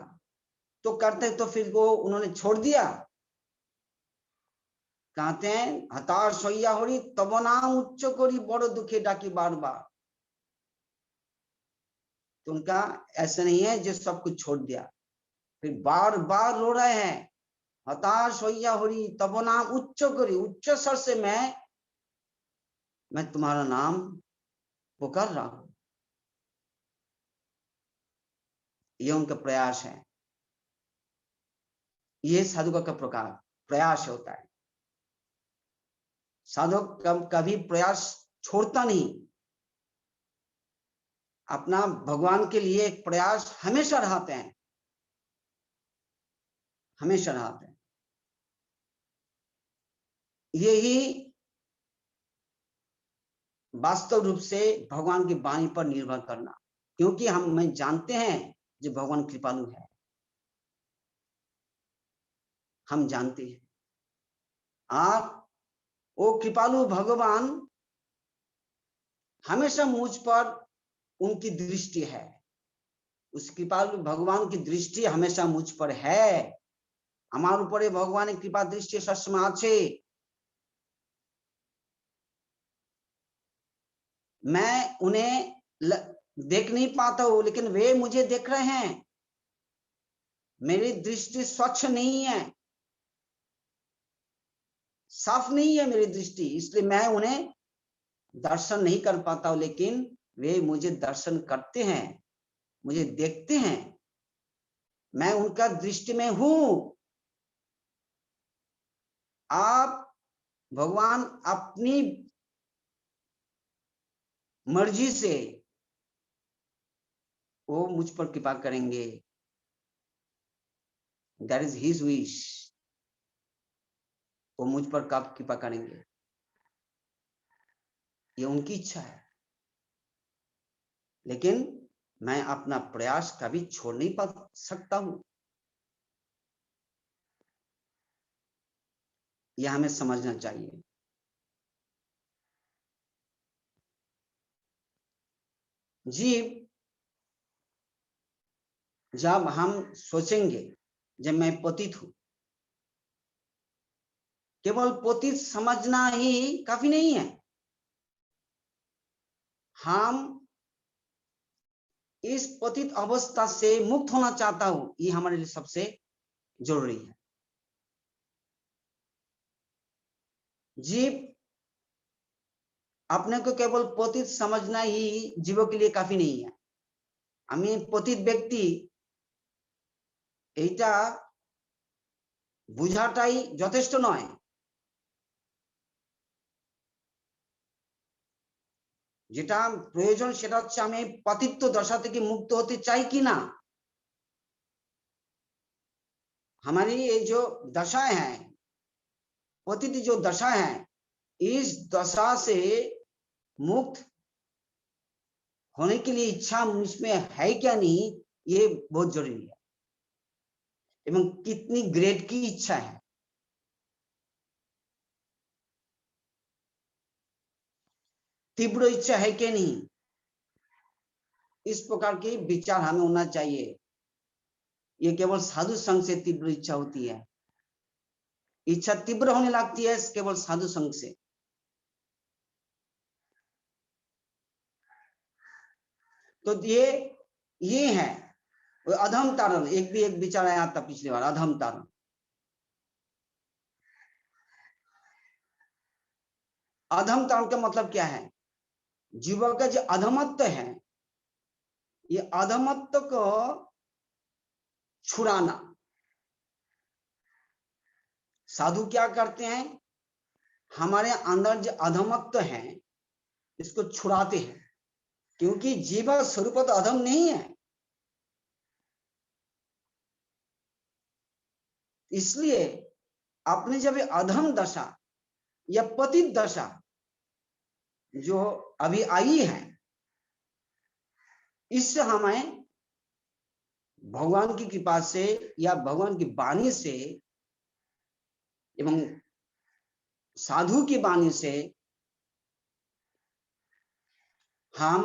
तो करते तो फिर वो उन्होंने छोड़ दिया। कहते हैं हताश হইয়া হরি তব নাম উচ্চ করি বড় দুঃখে ডাকি बार बार। तो उनका ऐसा नहीं है जो सब कुछ छोड़ दिया, फिर बार बार रो रहे हैं। हताश হইয়া হরি তব नाम उच्च करी, उच्च स्वर से मैं तुम्हारा नाम पुकार रहा हूं। ये उनका प्रयास है, ये साधुका का प्रकार प्रयास होता है। साधक कभी प्रयास छोड़ता नहीं, अपना भगवान के लिए एक प्रयास हमेशा रहते हैं, हमेशा रहते हैं। यही वास्तव रूप से भगवान की वाणी पर निर्भर करना, क्योंकि हम जानते हैं जो भगवान कृपालु है, हम जानते हैं। और वो कृपालु भगवान हमेशा मुझ पर उनकी दृष्टि है, उस कृपालु भगवान की दृष्टि हमेशा मुझ पर है। हमारे ऊपर भगवान की कृपा दृष्टि ससमय আছে। मैं उन्हें देख नहीं पाता हूं, लेकिन वे मुझे देख रहे हैं। मेरी दृष्टि स्वच्छ नहीं है, साफ नहीं है मेरी दृष्टि, इसलिए मैं उन्हें दर्शन नहीं कर पाता हूं, लेकिन वे मुझे दर्शन करते हैं, मुझे देखते हैं। मैं उनका दृष्टि में हूं। आप भगवान अपनी मर्जी से वो मुझ पर कृपा करेंगे। That is his wish. वो मुझ पर कब कृपा करेंगे, ये उनकी इच्छा है। लेकिन मैं अपना प्रयास कभी छोड़ नहीं सकता हूं। यह हमें समझना चाहिए। जीव जब हम सोचेंगे जब मैं पतित हूं, केवल पतित समझना ही काफी नहीं है। हम इस पतित अवस्था से मुक्त होना चाहता हूं, ये हमारे लिए सबसे जरूरी है। जीव अपने को केवल पतित समझना ही जीवों के लिए काफी नहीं है। हमें पतित व्यक्ति এইটা বুঝাটাই যথেষ্ট নয়। যেটা প্রয়োজন সেটা হচ্ছে আমি পতিত্ব দশা থেকে मुक्त होते চাই কি না। हमारी ये जो दशाएं हैं, पतित जो दशा है, इस दशा से मुक्त होने के लिए इच्छा मुझमें है क्या नहीं, ये बहुत जरूरी है। एवं कितनी ग्रेड की इच्छा है। तीव्र इच्छा है क्या नहीं, इस प्रकार के विचार हमें होना चाहिए। ये केवल साधु संघ से तीव्र इच्छा होती है। इच्छा तीव्र होने लगती है केवल साधु संघ से। तो ये है अधम तारण। एक भी एक विचार आया था पिछली बार, अधम तारण। अधम तारण का मतलब क्या है? जीव का जो अधमत्व है, ये अधमत्व को छुड़ाना। साधु क्या करते हैं? हमारे अंदर जो अधमत्व है इसको छुड़ाते हैं, क्योंकि जीव स्वरूप तो अधम नहीं है। इसलिए अपने जब अधम दशा या पतित दशा जो अभी आई है, इससे हमें भगवान की कृपा से या भगवान की वाणी से एवं साधु की वाणी से हम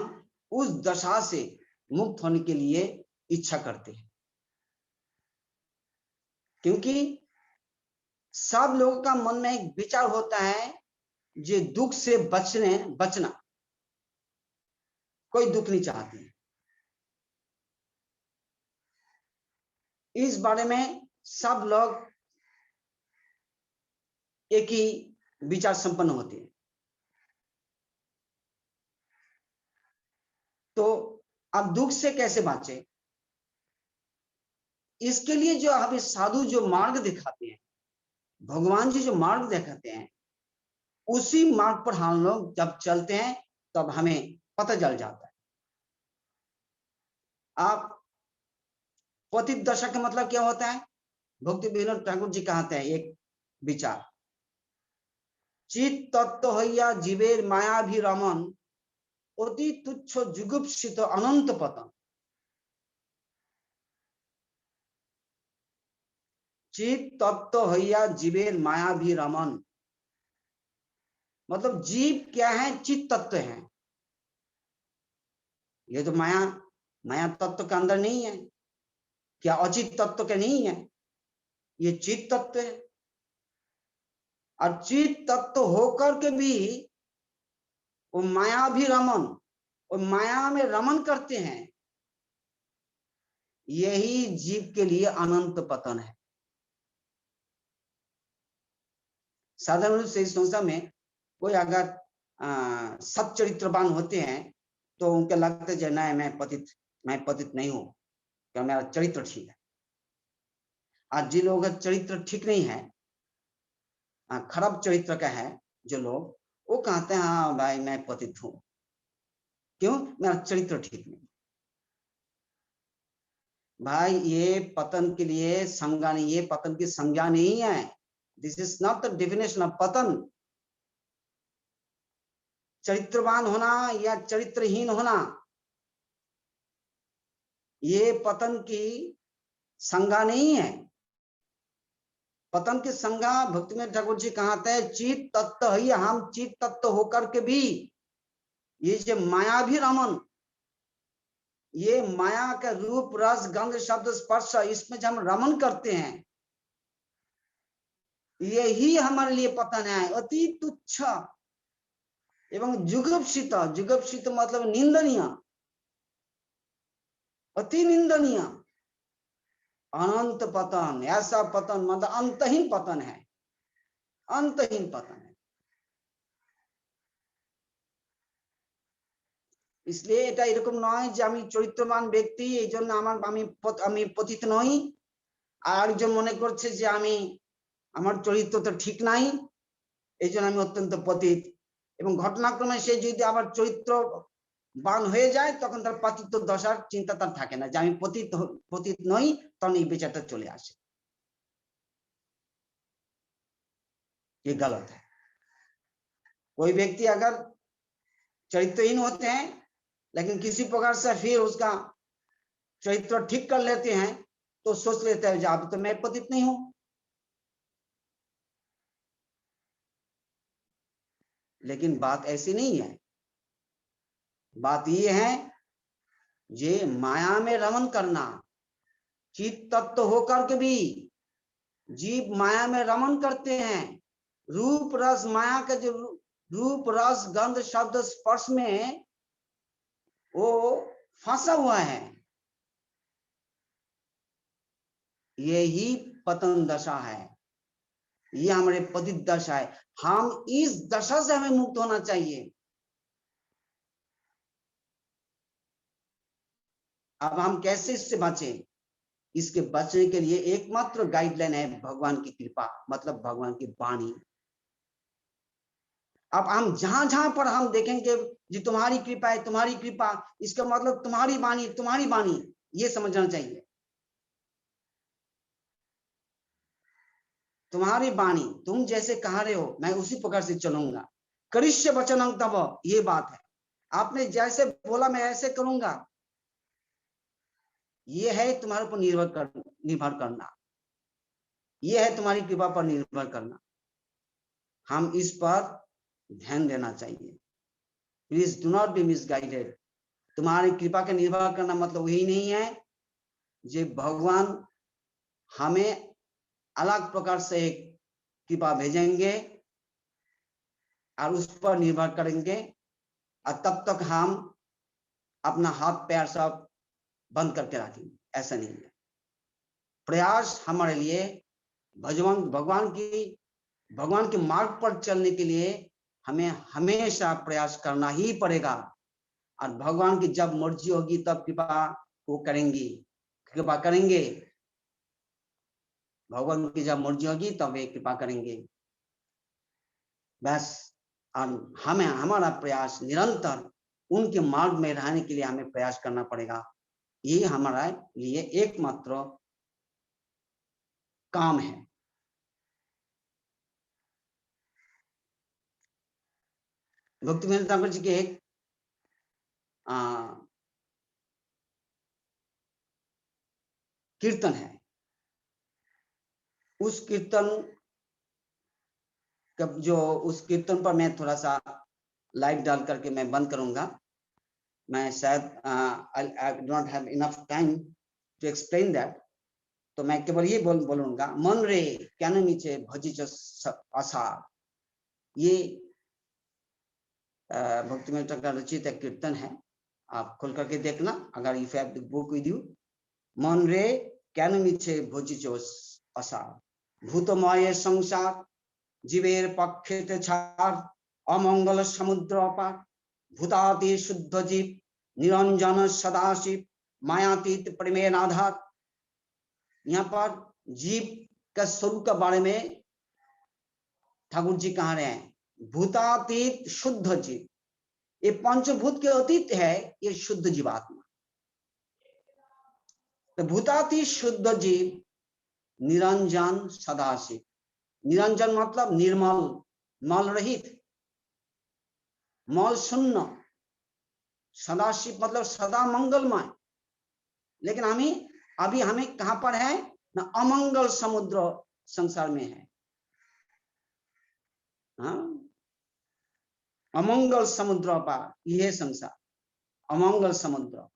उस दशा से मुक्त होने के लिए इच्छा करते हैं। क्योंकि सब लोगों का मन में एक विचार होता है जो दुख से बचना। कोई दुख नहीं चाहती। इस बारे में सब लोग एक ही विचार संपन्न होते हैं। तो अब दुख से कैसे बचे? इसके लिए जो हमें साधु जो मार्ग दिखाते हैं, भगवान जी जो मार्ग दिखाते हैं, उसी मार्ग पर हम लोग जब चलते हैं तब हमें पता चल जाता है। आप पतित दशा का मतलब क्या होता है? भक्ति विनोद ठाकुर जी कहते हैं एक विचार, चित तत्व हइया जीवेर माया भी रमन, अति तुच्छ जुगुप्सित अनंत पतन। चित तत्व हइया जीवेर माया भी रमन, मतलब जीव क्या है? चित तत्व है। ये तो माया तत्व के अंदर नहीं है। क्या अचित तत्व के नहीं है? ये चित तत्व है। और चित तत्व होकर के भी वो माया भी रमन, और माया में रमन करते हैं। यही जीव के लिए अनंत पतन है। साधारण रूप से इस संसार में कोई अगर सत चरित्रवान होते हैं तो उनके लगता है ना मैं पतित नहीं हूं, क्या मेरा चरित्र ठीक है। आज जिन लोगों का चरित्र ठीक नहीं है, खराब चरित्र का है जो लोग, वो कहते हैं हाँ भाई मैं पतित हूं। क्यों? मेरा चरित्र ठीक नहीं। भाई ये पतन के लिए संज्ञा नहीं, ये पतन की संज्ञा नहीं है। This is not the definition of पतन। चरित्रवान होना या चरित्रहीन होना ये पतन की संज्ञा नहीं है। पतन की संज्ञा भक्तिवेदांत ठाकुर जी कहते हैं चित तत्व ही, हम चित तत्व होकर के भी ये जो माया भी रमन, ये माया का रूप रस गंध शब्द स्पर्श, इसमें जब हम रमन करते हैं, यही हमारे लिए पतन है। अति तुच्छ एवं जुगुप्सित, जुगुप्सित मतलब निंदनीय, अति निंदनीय अनंत पतन, ऐसा पतन मतलब अंतहीन पतन है, अंतहीन पतन है। इसलिए এটা এরকম নয় যে আমি চরিত্রবান ব্যক্তি এইজন্য আমি পতিত নই, আর একজন মনে করছে যে আমার চরিত্র তো ঠিক নাই এইজন্য আমি অত্যন্ত পতিত, এবং ঘটনাক্রমে সে যদি আবার চরিত্রবান হয়ে যায় তখন তার পতিত দশার চিন্তা তার থাকে না, যে আমি পতিত নই, তখন এই বিচারটা চলে আসে। ये गलत है। कोई व्यक्ति अगर चरित्रहीन होते हैं लेकिन किसी प्रकार से फिर उसका चरित्र ठीक कर लेते हैं तो सोच लेते हैं अब तो मैं पतित नहीं हूं। लेकिन बात ऐसी नहीं है। बात ये है जे माया में रमन करना, चित तत्व होकर के भी जीव माया में रमन करते हैं। रूप रस माया का जो रूप रस गंध शब्द स्पर्श में वो फंसा हुआ है, यही पतन दशा है, ये हमारे पतित दशा है। हम इस दशा से हमें मुक्त होना चाहिए। अब हम कैसे इससे बचें? इसके बचने के लिए एकमात्र गाइडलाइन है भगवान की कृपा, मतलब भगवान की वाणी। अब हम जहां जहां पर हम देखेंगे जी तुम्हारी कृपा है, तुम्हारी कृपा, इसका मतलब तुम्हारी वाणी, तुम्हारी वाणी, ये समझना चाहिए। तुम्हारी वाणी, तुम जैसे कह रहे हो मैं उसी प्रकार से चलूंगा। करिष्य वचनं तव, ये बात है, आपने जैसे बोला मैं ऐसे करूंगा, ये है तुम्हारे ऊपर निर्भर करना, ये है तुम्हारी कृपा पर निर्भर करना। हम इस पर ध्यान देना चाहिए। Please do not be misguided. तुम्हारी कृपा का निर्भर करना मतलब यही नहीं है जे भगवान हमें अलग प्रकार से एक कृपा भेजेंगे और उस पर निर्भर करेंगे और तब तक हम अपना हाथ पैर सब बंद करके रखेंगे, ऐसा नहीं है। प्रयास हमारे लिए भगवान के मार्ग पर चलने के लिए हमें हमेशा प्रयास करना ही पड़ेगा, और भगवान की जब मर्जी होगी तब कृपा वो करेंगी, कृपा करेंगे। भगवान की जब मर्जी होगी तब वे कृपा करेंगे, बस। और हमें हमारा प्रयास निरंतर उनके मार्ग में रहने के लिए हमें प्रयास करना पड़ेगा। ये हमारा लिए एकमात्र काम है। भक्तिवेदांत ठाकुर जी के एक कीर्तन है, उस कीर्तन पर मैं थोड़ा सा लाइट डाल करके मैं बंद करूंगा। मैं शायद I do not have enough time to explain that, तो मैं केवल ये बोलूंगा, मन रे क्या नीचे भजिच आसार। ये भक्तिवेदांत ठाकुर का रचित एक कीर्तन है, आप खोल करके देखना अगर if you have the book with you. मन रे क्या नीचे भजिच आसार, भूतमय संसार जीवेर पक्षे छाड़, अमंगल समुद्र अपार, भूताति शुद्ध जीव निरंजन सदाशिव, मायातीत प्रेमेर आधार। यहाँ पर जीव का स्वरूप के बारे में ठाकुर जी कह रहे हैं, भूतातीत शुद्ध जीव, ये पंचभूत के अतीत है, ये शुद्ध जीवात्मा। तो भूतातीत शुद्ध जीव निरंजन सदाशिव, निरंजन मतलब निर्मल, मल रहित, मल शून्य, सदाशिव मतलब सदा मंगलमय। लेकिन अभी हमें कहां पर है ना, अमंगल समुद्र संसार में है। हाँ, अमंगल समुद्र पार, यह संसार अमंगल समुद्र,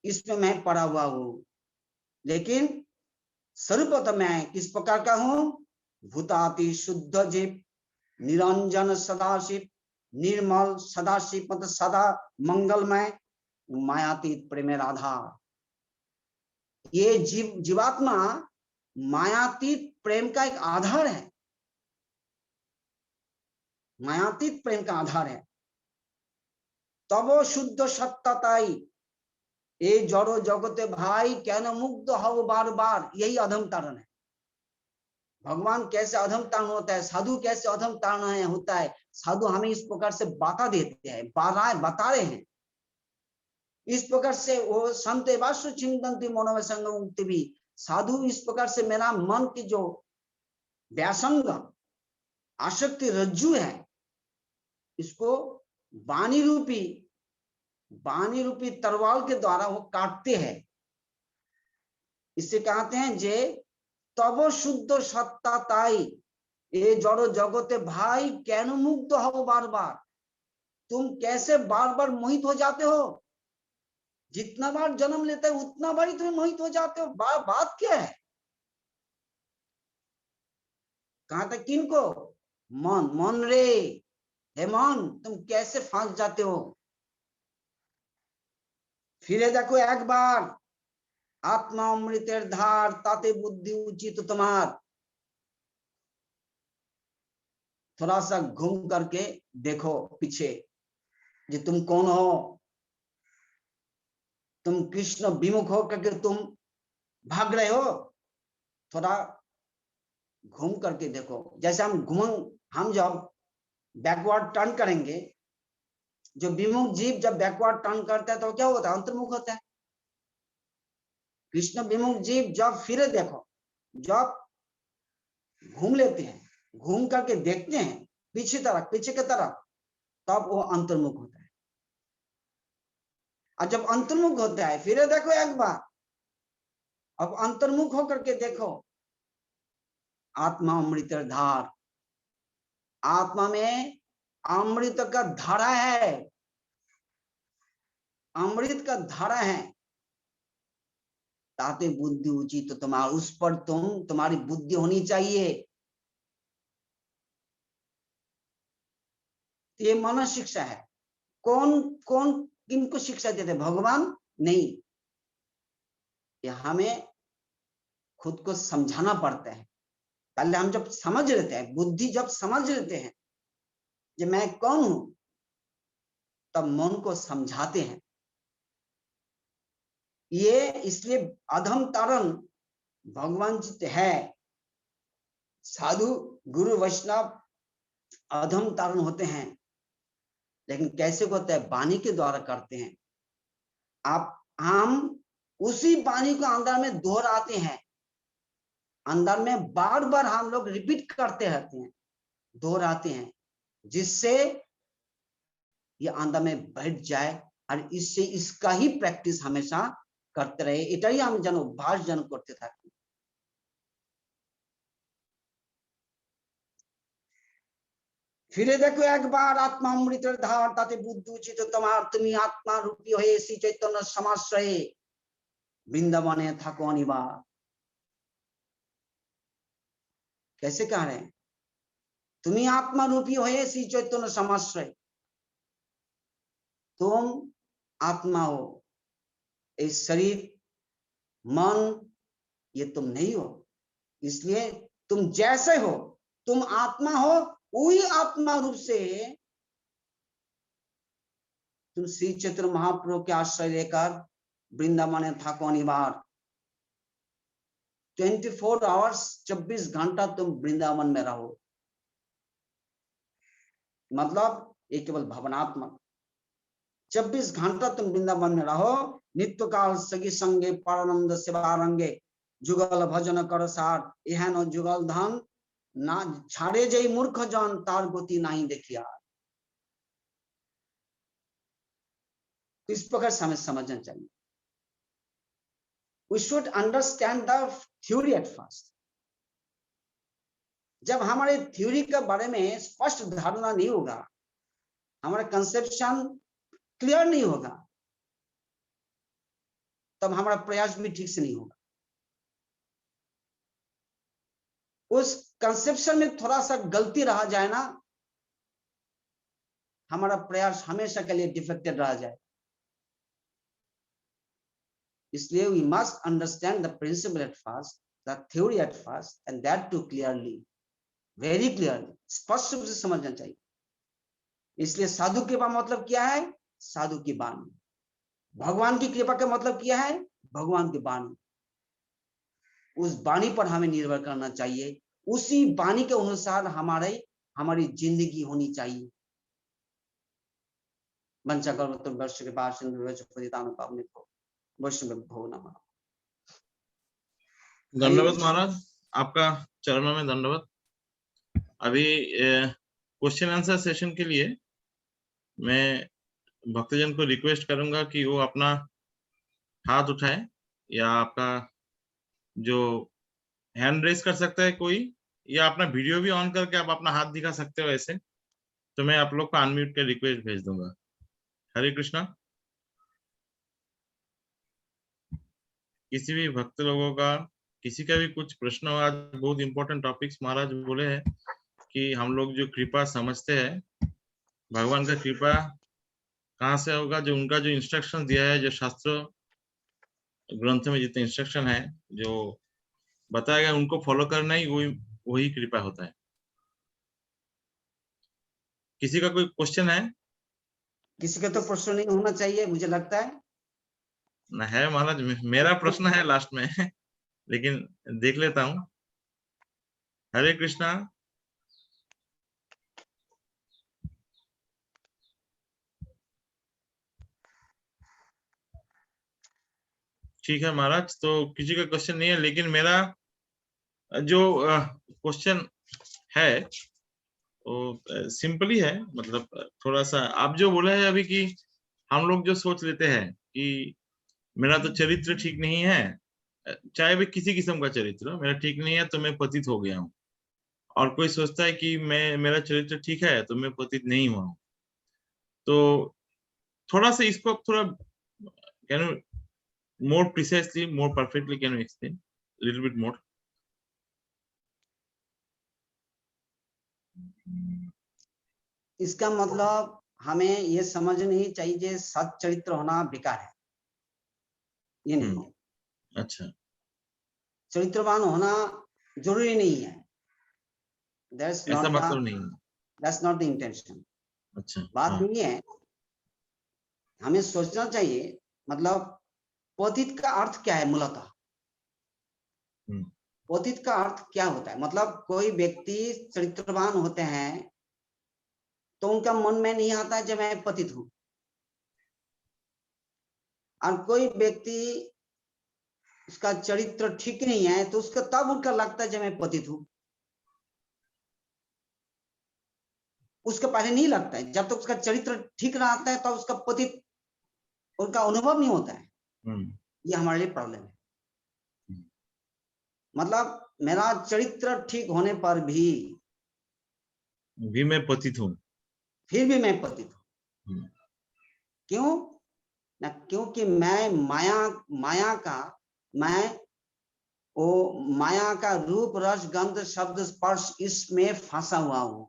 इसमें मैं पड़ा हुआ हूं। लेकिन स्वरूपतः मैं किस प्रकार का हूं? भूताति शुद्ध जीव, निरंजन सदाशिव, निर्मल सदाशिव, मतलब सदा मंगलमय, मायातीत प्रेम राधा। ये जीवात्मा मायातीत प्रेम का एक आधार है, मायातीत प्रेम का आधार है। तब शुद्ध सत्ताताई, ये जड़ो जगते भाई कैन मुग्ध हो बार बार, यही अधम तारण है। भगवान कैसे अधम तारण होता है, साधु कैसे अधम तारण होता है, साधु हमें इस प्रकार से बता देते हैं, बता रहे हैं। इस प्रकार से वो संत वासु चिंतन्ति मनोमय संगम मुक्ति भी, साधु इस प्रकार से मेरा मन की जो व्यासंग आसक्ति रज्जु है, इसको वाणी रूपी तरवाल के द्वारा वो काटते हैं। इससे कहते हैं जे तब शुद्ध सत्ता ताई, ये जड़ो जगते भाई कैन मुग्ध हो बार बार, तुम कैसे बार बार मोहित हो जाते हो? जितना बार जन्म लेते हो उतना बार ही तुम मोहित हो जाते हो। बात क्या है? कहा था किनको? मन रे, हे मन, तुम कैसे फंस जाते हो? फिरे देखो एक बार, आत्मा अमृतेर धार, ताते बुद्धि उचित तुम्हार। थोड़ा सा घूम करके देखो पीछे, कि तुम कौन हो। तुम कृष्ण विमुख हो करके तुम भाग रहे हो। थोड़ा घूम करके देखो। जैसे हम जब बैकवर्ड टर्न करेंगे, जो विमुख जीव जब बैकवर्ड टर्न करता है तो क्या होता है? अंतर्मुख होता है। कृष्ण विमुख जीव जब फिरे देखो, जब घूम लेते हैं, घूम करके देखते हैं पीछे की तरफ, तब वो अंतर्मुख होता है। और जब अंतर्मुख होता है, फिर देखो एक बार, अब अंतर्मुख होकर के देखो, आत्मा अमृत धार, आत्मा में अमृत का धारा है, अमृत का धारा है। ताते बुद्धि उचित, तो तुम्हारा उस पर तुम्हारी बुद्धि होनी चाहिए। ये मन शिक्षा है। कौन कौन किनको शिक्षा देते? भगवान नहीं, ये हमें खुद को समझाना पड़ता है। पहले हम जब समझ लेते हैं, बुद्धि जब समझ लेते हैं कि मैं कौन हूं, तब मन को समझाते हैं। ये इसलिए अधम तारण भगवान जी है। साधु गुरु वैष्णव अधम तारण होते हैं, लेकिन कैसे होता है? वाणी के द्वारा करते हैं। हम उसी वाणी को अंदर में दोहराते हैं, अंदर में बार बार हम लोग रिपीट करते रहते हैं, दोहराते हैं, जिससे ये अंदर में बैठ जाए। और इससे इसका ही प्रैक्टिस हमेशा करते रहे, एटाई हम जन अभ्यास जन करते থাকি। फिरे देखो एक बार, आत्मा अमृतेर धार, ताते बुद्धि उचित तुम्हार, तुमी आत्मा रूपी হয়ে শ্রী চৈতন্য সমাশ্রয়ে বৃন্দাবনে থাকো অনিবার। कैसे कह रहे हैं? तुम्ही आत्मा रूपी হয়ে श्री चैतन्य समाश्रय, तुम आत्मा हो, इस शरीर मन ये तुम नहीं हो। इसलिए तुम जैसे हो, तुम आत्मा हो, वही आत्मा रूप से तुम श्री चैतन्य महाप्रभु के आश्रय लेकर वृंदावन थाको अनिवार्य। 24 आवर्स 24 घंटा तुम वृंदावन में रहो। मतलब ये केवल भावनात्मक, 24 घंटा तुम वृंदावन में रहो। नित्य काल सगी संगे परमानंद सेवा रंगे, जुगल भजन कर सार, यह न जुगल धन ना छाड़े जय मूर्ख जन, तार गति नहीं देखिया। इस प्रकार से हमें समझना चाहिए। We should understand the theory at first. जब हमारे थ्योरी के बारे में स्पष्ट धारणा नहीं होगा, हमारा कंसेप्शन क्लियर नहीं होगा, तब हमारा प्रयास भी ठीक से नहीं होगा। उस कंसेप्शन में थोड़ा सा गलती रह जाए ना, हमारा प्रयास हमेशा के लिए डिफेक्टेड रह जाए। इसलिए we must understand the principle at first, the theory at first, and that too clearly, very clearly, स्पष्ट रूप से समझना चाहिए। इसलिए साधु कृपा मतलब क्या है? साधु की वाणी। भगवान की कृपा का मतलब क्या है? भगवान की वाणी। उस वाणी पर हमें निर्भर करना चाहिए, उसी वाणी के अनुसार हमारी जिंदगी होनी चाहिए। वंचा कल्पतरु वर्ष के बाद वैष्णव भो नमः। धन्यवाद महाराज, आपका चरणों में धन्यवाद। अभी क्वेश्चन आंसर सेशन के लिए मैं भक्तजन को रिक्वेस्ट करूंगा कि वो अपना हाथ उठाए, या आपका जो हैंड रेस कर सकता है कोई, या अपना वीडियो भी ऑन करके आप अपना हाथ दिखा सकते हो ऐसे, तो मैं आप लोग को अनम्यूट के रिक्वेस्ट भेज दूंगा। हरे कृष्णा। किसी भी भक्त लोगों का, किसी का भी कुछ प्रश्न हो, आज बहुत इंपॉर्टेंट टॉपिक्स महाराज बोले हैं कि हम लोग जो कृपा समझते हैं, भगवान का कृपा कहाँ से होगा? जो उनका जो इंस्ट्रक्शन दिया है, जो शास्त्र ग्रंथ में जितने इंस्ट्रक्शन है, जो बताया गया, उनको फॉलो करना ही वही कृपा होता है। किसी का कोई क्वेश्चन है? किसी का तो प्रश्न नहीं होना चाहिए मुझे लगता है ना है महाराज, मेरा प्रश्न है लास्ट में लेकिन देख लेता हूँ। हरे कृष्णा। ठीक है महाराज, तो किसी का क्वेश्चन नहीं है, लेकिन मेरा जो क्वेश्चन है वो सिंपली है। मतलब थोड़ा सा आप जो बोले हैं अभी कि हम लोग जो सोच लेते हैं कि मेरा तो चरित्र ठीक नहीं है, चाहे भी किसी किस्म का चरित्र मेरा ठीक नहीं है तो मैं पतित हो गया हूँ, और कोई सोचता है कि मेरा चरित्र ठीक है तो मैं पतित नहीं हुआ हूँ। तो थोड़ा सा इसको थोड़ा can you more precisely, more perfectly, can you explain a little bit more? इसका मतलब हमें ये समझ नहीं चाहिए सत चरित्र होना बेकार है, ये नहीं है। अच्छा, चरित्रवान होना जरूरी नहीं है। ऐसा मतलब नहीं। That's not the intention. अच्छा, बात नहीं है। हमें सोचना चाहिए मतलब पतित का अर्थ क्या है मूलतः? पतित का अर्थ क्या होता है? मतलब कोई व्यक्ति चरित्रवान होते हैं तो उनका मन में नहीं आता जब मैं पतित हूं, और कोई व्यक्ति उसका चरित्र ठीक नहीं है तो उसका तब उनका लगता है जब मैं पतित हूं। उसका पहले नहीं लगता है, जब तक उसका चरित्र ठीक रहता है तब उसका पतित उनका अनुभव नहीं होता है। ये हमारे लिए प्रॉब्लम है। मतलब मेरा चरित्र ठीक होने पर भी मैं पतित हूँ, फिर भी मैं पतित हूँ। क्यों ना? क्योंकि मैं माया का रूप रस गंध शब्द स्पर्श इसमें फंसा हुआ हूँ।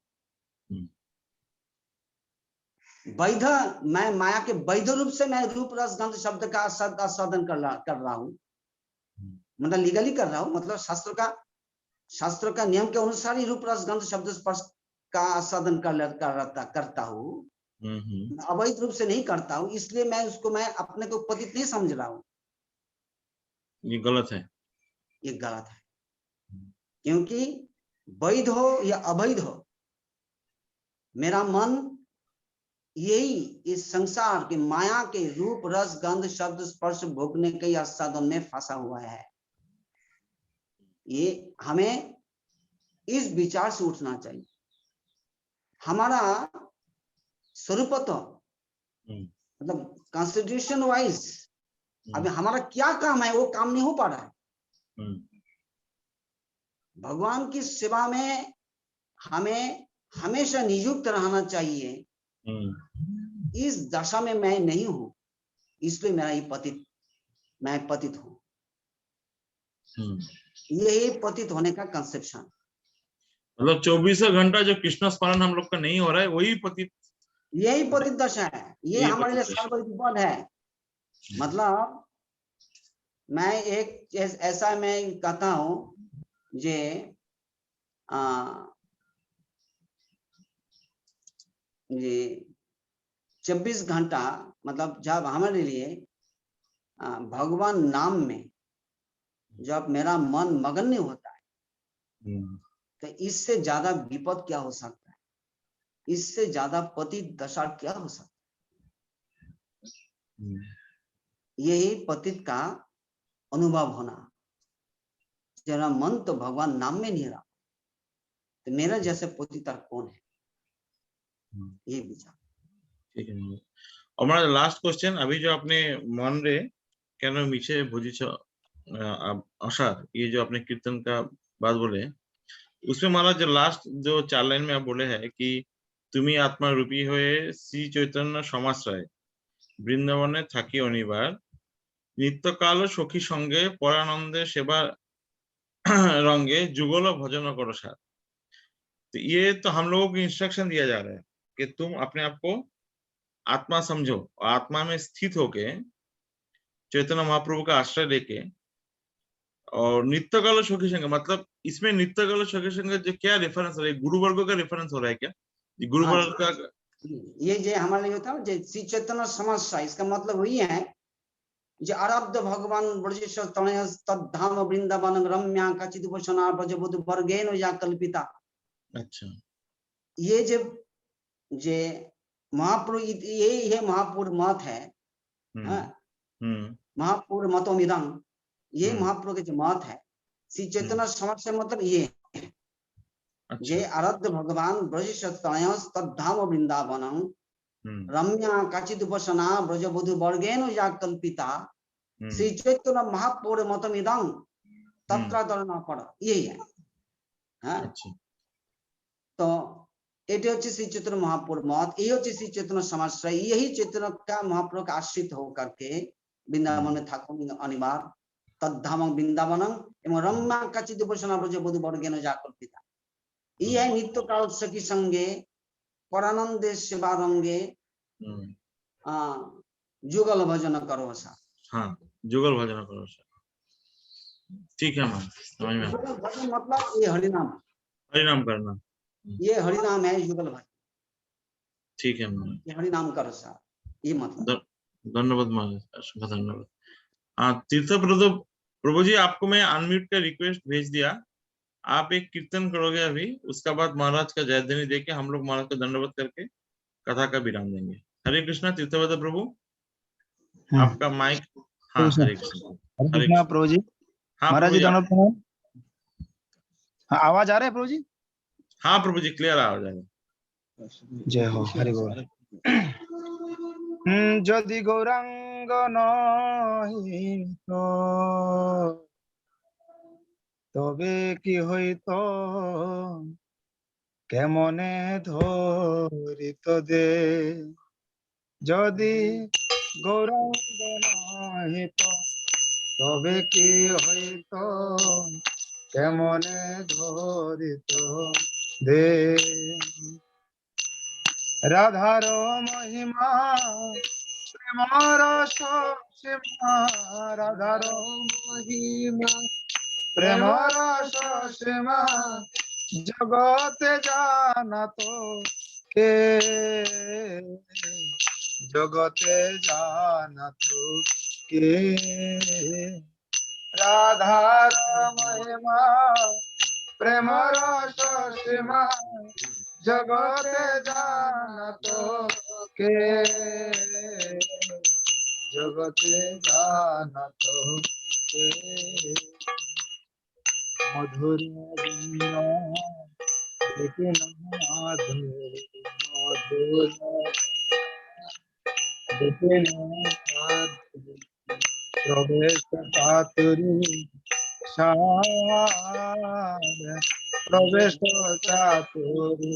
वैध, मैं माया के वैध रूप से मैं रूप रस गंध शब्द का आस्वादन कर रहा हूँ, मतलब लीगली कर रहा हूँ, मतलब शास्त्र का नियम के अनुसार ही रूप रस गंध शब्द स्पर्श का आस्वादन करता हूँ, अवैध रूप से नहीं करता हूँ। इसलिए मैं अपने को पतित नहीं समझ रहा हूँ। ये गलत है, ये गलत है। क्योंकि वैध हो या अवैध हो, मेरा मन यही इस संसार के माया के रूप रस गंध शब्द स्पर्श भोगने के आस्वादन में फंसा हुआ है। ये हमें इस विचार से उठना चाहिए। हमारा स्वरूप तो मतलब कॉन्स्टिट्यूशन वाइज अभी हमारा क्या काम है, वो काम नहीं हो पा रहा है। भगवान की सेवा में हमें हमेशा नियुक्त रहना चाहिए। इस दशा में मैं नहीं हूं, इसलिए मेरा ये मैं पतित हूं। यही पतित होने का कंसेप्शन। मतलब 24 घंटा जो कृष्ण स्मरण हम लोग का नहीं हो रहा है, वही पतित, यही पतित दशा है। ये हमारे लिए पतित दशा। सर्वोच्च पद है। मतलब मैं एक ऐसा मैं कहता हूं जे 24 घंटा मतलब जब हमारे लिए भगवान नाम में जब मेरा मन मगन नहीं होता है, तो इससे ज्यादा विपद क्या हो सकता है, इससे ज्यादा पतित दशा क्या हो सकता है। यही पतित का अनुभव होना। जरा मन तो भगवान नाम में नहीं रहा, तो मेरा जैसे पतित कौन है, ये विचार। ठीक है। और हमारा लास्ट क्वेश्चन, अभी जो आपने मन रे কেন মিছে বুঝিছ আশার, ये जो आपने कीर्तन का बात बोले, उसमें हमारा जो लास्ट जो 4 लाइन में आप बोले हैं कि তুমি आत्मा रूपी हुए श्री चैतन्य समाश्रय বৃন্দাবনে থাকি অনিবার নিত্যকাল সখী সঙ্গে পরানন্দে সেবা रंगे जुगल भजन करो साथ। तो ये तो हम लोगों को इंस्ट्रक्शन दिया जा रहा है कि तुम अपने आप को आत्मा समझो और आत्मा में स्थित होके चैतन्य महाप्रभु का आश्रय लेके और नित्यकाल सखी संग, मतलब इसमें नित्यकाल सखी संग जो क्या रेफरेंस हो रहा है, गुरु वर्गो का रेफरेंस हो रहा है क्या? गुरु वर्ग का ये जो हमारे लिए होता है श्री चैतन्य समस्या, इसका मतलब वही है जो आराध्य भगवान ब्रजेश्वर तनय तद्धाम वृंदावन रम्या कचित वसना ब्रजबुद्ध वर्गेन या कल्पिता। अच्छा, ये जब जे महापुर, यही है महापुर मत है। महापुर मतोमिदं, ये महापुर के जो मत है। श्री चैतन्य समस्या मतलब ये जे आराध्य भगवान ब्रजेश्वर तनय तद्धाम वृंदावन रम्या काचित वसना ब्रजबुद्ध वर्गेन या कल्पिता श्री चैतन्य महापौर मतमिदं तत्रादरना पड़, यही है। अच्छा। तो এটি হচ্ছে শ্রী चैतन्य महापुर मत, यही হচ্ছে श्री चैतन्य समाश्रय। यही चैतन्य का महाप्रभु का आश्रित होकर के वृंदावन में थाको अनिवार्य तद्धाम वृंदावन एवं रम्या काचित वसना ब्रजबुद्ध वर्गेन या कल्पिता। ये है नित्य काल सखी संगे परानंदे सेवा रंगे जुगल भजन करो सा। हाँ, जुगल भजन करो सा। ठीक है मैम, समझ में। जुगल भजन मतलब ये हरिनाम, हरिनाम करना, ये हरिनाम है जुगल भजन। ठीक है मैम, ये हरिनाम करो सा, ये मतलब। धन्यवाद महाराज, धन्यवाद। हाँ, तीर्थ प्रभु जी, आपको मैं अनम्यूट का रिक्वेस्ट भेज दिया, आप एक कीर्तन करोगे अभी, उसका बाद महाराज का जयध्वनि देके हम लोग महाराज का दंडवत करके कथा का विराम देंगे। हरे कृष्णा तीर्थवत प्रभु, आपका माइक। हाँ, हरे कृष्ण। हरे कृष्णा प्रभु जी। हाँ महाराज प्रभु जी, जी, दोनों हाँ, आवाज आ रहा है प्रभु जी? हाँ प्रभु जी, क्लियर आ जाएगा। जय हो, हरि बोल। যদি গৌরাঙ্গ নহি তো তবে কি হইতো, কেমনে ধরিত দে। যদি গৌরাঙ্গ নহি তো তবে কি হইতো, কেমনে ধরিত দে। রাধার মহিমা প্রেমর সীমা, রাধার মহিমা প্রেমর সীমা, জগতে জানাত কে, জগতে জানাত কে। রাধার মহিমা প্রেমর সীমা, জগতে জানাত কে, জগতে জানাত কে। মধুর প্রবেশ পাতুরি সার, প্রবেশ চাতুরী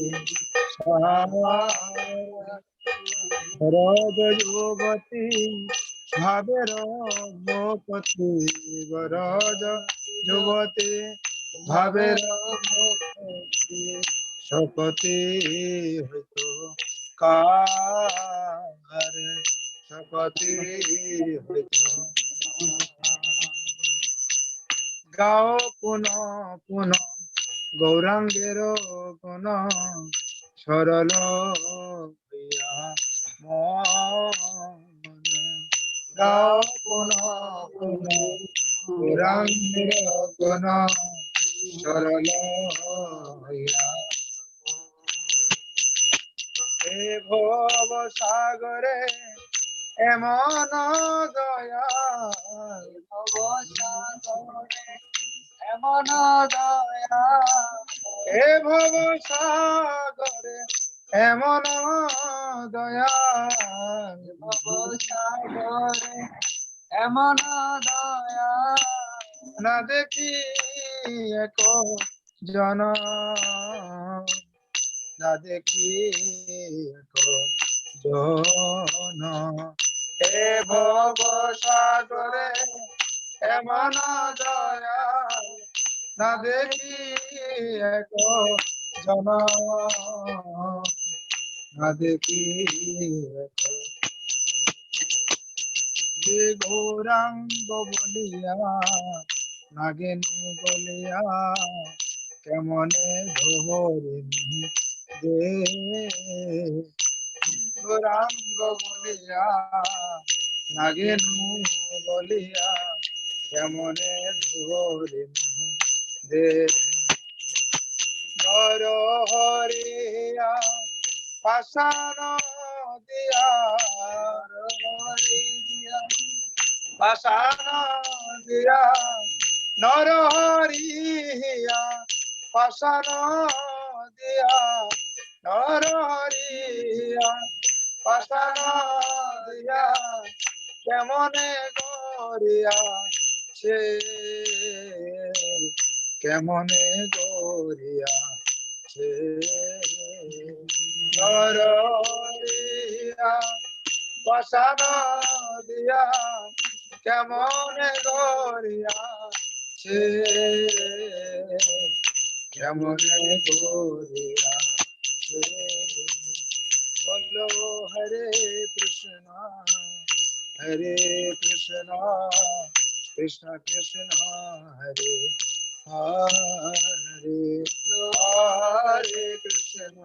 রজ যুবতী ভাবের ভূপতি বরজ যুবতী ভাবের ভূপতি শপতি হইত কার শপতি হইত গাও পুনঃ পুনঃ গৌরাঙ্গের গুণ সরল হইয়া মন গাও পুনঃ পুনঃ গৌরাঙ্গের গুণ সরল হইয়া হে ভব সাগরে এমন দয়া ভব সাগরে এমন দয়া হে ভব সাগরে এমন দয়া ভব সাগরে এমন দয়া না দেখি এক জন না দেখি এক জন হে ভব সাগরে এমন দয়া না দেখি এক জন না দেখি এক যে গৌরাঙ্গ বলিয়া নাগেনু বলিয়া কেমনে ধরিনি দে গৌরাঙ্গ বলিয়া নাগেনু বলিয়া কেমনে ধরিনি দে নর হরিয়া পাষাণ দিয়া হরিয়া পাষাণ দিয়া নর হরিয়া পাষাণ দিয়া নর হরিয়া পাষাণ দিয়া কেমনে গরিয়া সে কেমনে গরিয়া সে নর হরিয়া পাষাণ দিয়া কেমনে গরিয়া সে কেমনে গরিয়া সে বলো হরে কৃষ্ণ কৃষ্ণ কৃষ্ণ হরে হরে হরে কৃষ্ণ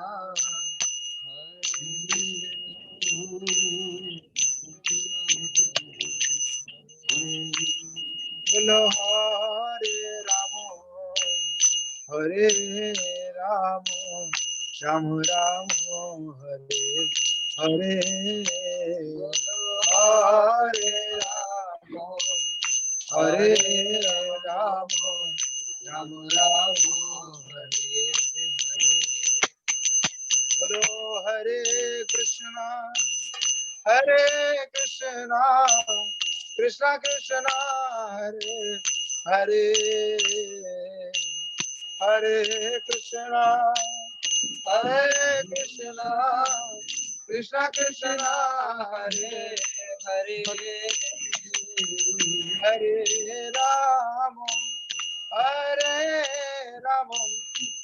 বলো হরে রাম হরে রাম রাম রাম হরে হরে হরে রাম হরে রাম রাম রাম হরে হরে বলো হরে কৃষ্ণ কৃষ্ণ কৃষ্ণ হরে হরে হরে কৃষ্ণ কৃষ্ণ কৃষ্ণ হরে হরে হরে রাম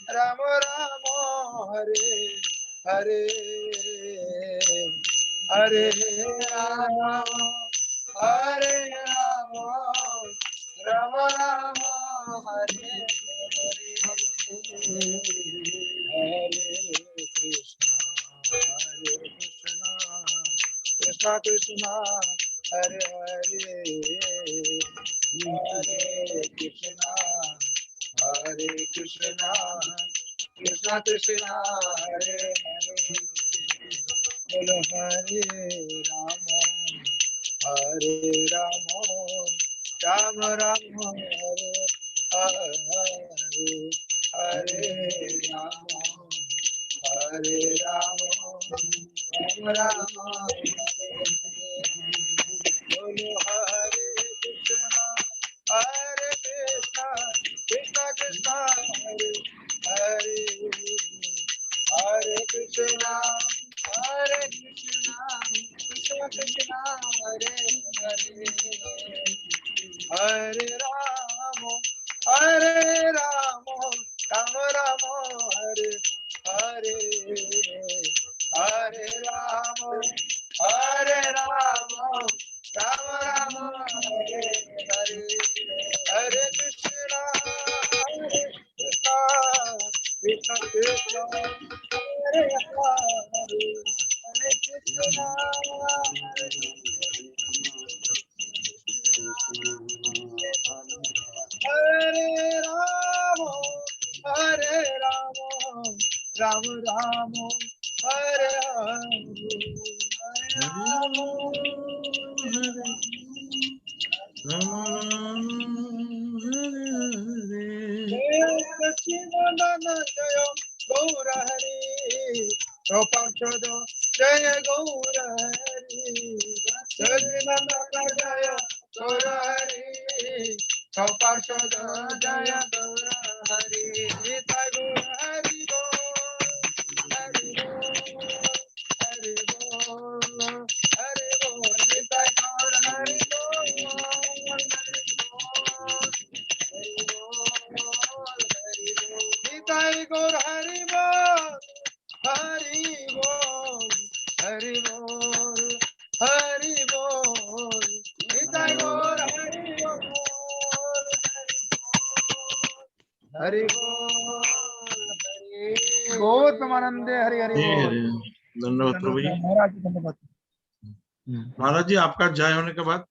রাম রাম হরে হরে হরে রাম হরে রাম রাম রাম হরে হরে কৃষ্ণ কৃষ্ণ কৃষ্ণ হরে হরে হরে কৃষ্ণ কৃষ্ণ কৃষ্ণ হরে হরে বলো হরে রাম রাম রাম হরে হরে হরে রাম রাম রাম বলো হরে কৃষ্ণ কৃষ্ণ কৃষ্ণ হরে Krishna, Hare Krishna, Krishna Krishna, Hare Hare, Hare Rama, Hare Rama, Rama Rama, Hare Hare, Hare Rama, Hare Rama, Rama Rama, Hare Hare, Hare Krishna, Krishna Krishna, Hare Hare, Hare Krishna, Hare Rama, Hare Rama, Rama Rama, Hare Hare, Hare Satchidananda Jaya Gaura Hari, Prabhupada Jaya Gaura Hari, Satchidananda Jaya Gaura Hari, Prabhupada Jaya Gaura Hari, Nitai Gaura Hari Bol, Hari Bol, Hari Bol, Hari Bol, Nitai Gaura Hari Bol, Hari Bol. Nitai Gaur Hari Bol, Hari Bol, Hari Bol, Hari Bol. Nitai Gaur Hari Bol, Hari Bol, Hari गौर प्रमानंदे हरि हरि बोल। धन्यवाद प्रभु जी। महाराज जी धन्यवाद। महाराज जी आपका जय होने के बाद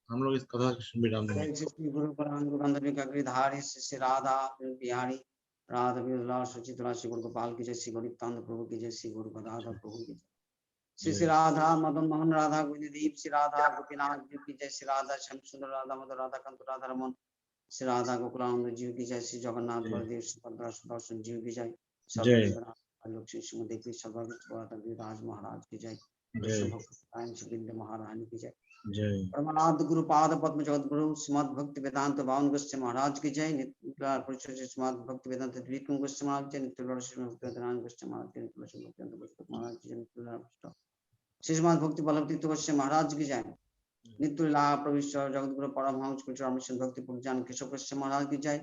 हम लोग इस कथा कृष्ण विराम देंगे। जय श्री गुरु परमानंद बंदनी का गिरधारी श्री राधा बिहारी राधा विलास सुचित्रा श्री गुरु गोपाल की जय, श्री गौरीकांत प्रभु की जय, श्री गुरु गदाधर प्रभु की जय, श्री राधा मदन मोहन राधा गुणदीप श्री राधा गोपीनाथ जी की जय, श्री राधा श्याम सुंदर राधा मधुर राधा कांत राधा रमन श्री राधा गोकुलानंद जी की जय, श्री जगन्नाथ बलदेव सुभद्रा सुदर्शन जी की जय, लक्ष्मी सुमदेवी सर्वराज महाराज की जय, विंध्य महारानी की जय, परमानंद गुरु पाद पद्म जगत गुरु श्रीमद् भक्ति वेदांत बावन गोस्वामी महाराज की जय, नित्य परिचय श्रीमद् भक्ति वेदांत द्वितीय गोस्वामी महाराज जय, नित्य श्रीमद् भक्ति वेदांत गोस्वामी महाराज जय, नित्य महाराज जय, नित्य श्रीमद् भक्ति वल्लभ तीर्थ गोस्वामी महाराज की जय, नित्य लीला प्रविष्ट जगत गुरु परमहंस कृष्ण भक्ति पूजन केशव गोस्वामी महाराज की जय,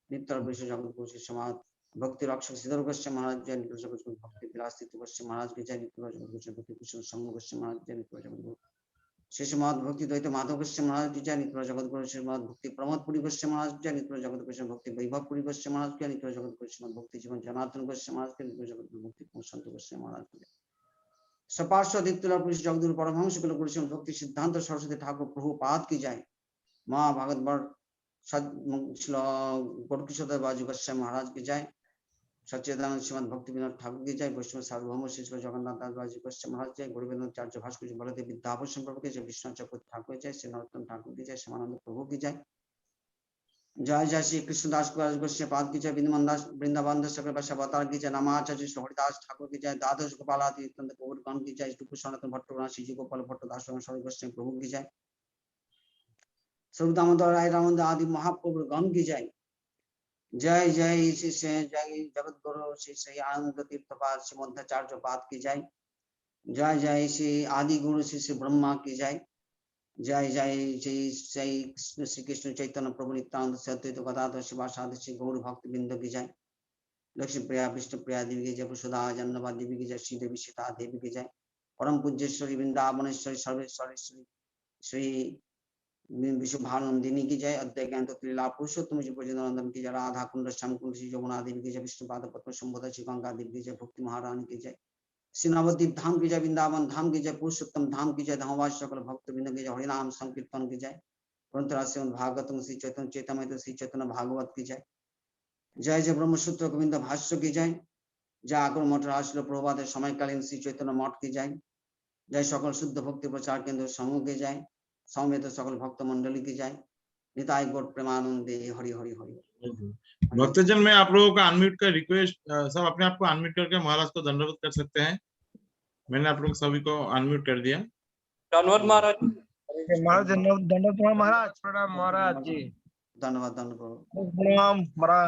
नित्य प्रविष्ट जगत गुरु श्रीमद् भक्ति रक्षक श्रीधर गोस्वामी महाराज जय, नित्य जगत गुरु भक्ति विलास तीर्थ गोस्वामी महाराज की जय, नित्य जगत गुरु भक्ति कृष्ण समूह गोस्वामी महाराज जय, नित्य जगत गुरु श्रीमद् भक्ति द्वैत माधव गोस्वामी महाराज की जय, नित्य जगत गुरु श्रीमद् भक्ति प्रमोद पुरी गोस्वामी महाराज जय, नित्य जगत गुरु भक्ति वैभव पुरी गोस्वामी महाराज जय, नित्य जगत गुरु श्रीमद् भक्ति जीवन जनार्दन गोस्वामी महाराज जय, नित्य जगत गुरु भक्ति संत गोस्वामी महाराज जय, सपार्श्व दिक्तुला पुरुष जगत गुरु परमहंस कुल गुरु श्रीमद् भक्ति सिद्धांत सरस्वती ठाकुर प्रभुपाद की जय, माँ भागवत गौरकिशोर बाजू गोस्वामी महाराज की जय, सच्चिदानंद श्रीमद् भक्ति विनोद ठाकुर की जय, वैष्णव सार्वभौम श्री जगन्नाथ दास बाजी गोस्वामी महाराज जय, गुरुवेदाचार्य भास्कर जी बलदेव विद्याभूषण प्रभु की जय, विष्णु चक्रवर्ती ठाकुर जय, श्री नरोत्तम ठाकुर की जय, श्यामानंद प्रभु की जय, जय जय श्री कृष्णदास गोस्वामी पाद की जय, वृंदावन दास सकल अवतार की जय, नामाचार्य श्री हरिदास ठाकुर की जय, द्वादश गोपालादि गौरगण की जय, सनातन भट्ट श्री जी गोपाल भट्ट दास गोस्वामी प्रभु की जय, स्वरूप दामोदर राय रामचंद्र आदि महाप्रभु गण की जय, जय जय श्री जय जगत गुरु श्री श्री आनंद तीर्थपाद श्रीमध्याचार्य पाद की जय, जय जय श्री आदि गुरु श्री श्री ब्रह्मा की जय, जय जय श्री कृष्ण चैतन्य प्रभु नित्यानंद श्री अद्वैत गदाधर शिवासादि श्री गौर भक्त बिंद की जय, लक्ष्मी प्रिया विष्णु प्रिया देवी की जय, सुधा जन्नवा देवी की जय, श्री देवी सीता देवी की जय, परम पूज्येश्वरी वृंदावनेश्वरी सर्वेश्वरी श्री विश्वभानंदिनी की जय, अद्वैत ज्ञान लीला पुरुषोत्तम जी ब्रजनंदन की जय, राधा कुंड श्याम कुंड श्री यमुना देवी की जय, विष्णुपाद पद्म संबोधन श्री गंगा देवी की जय, भक्ति महारानी की जय, श्री नवद्वीप धाम की जय, वृंदावन धाम की जय, पुरुषोत्तम धाम की जय, धामवास सकल भक्त बिंद की जय, हरिनाम संकीर्तन की जय, ग्रंथराज श्रीमद् भागवतम श्री चैतन्य चैतन्य श्री चैतन्य भागवत की जय, जय जय ब्रह्मसूत्र गोविंद भाष्य की जय, जय आकुर मठ राष्ट्र प्रभात समयकालीन श्री चैतन्य मठ की जय, जय सकल शुद्ध भक्ति प्रचार केंद्र समूह की जय, समेत सकल भक्त मंडली की जय, निताई गौर प्रेमानंदे हरि हरि हरि। भक्तजन में आप लोगों का अनम्यूट का रिक्वेस्ट, सब अपने आप को अनम्यूट करके महाराज को दंडवत कर सकते हैं। मैंने आप लोग सभी को अनम्यूट कर दिया। धन्यवाद महाराज। महाराज धन्यवाद महाराज, प्रणाम महाराज जी, धन्यवाद धन्यवाद प्रणाम महाराज।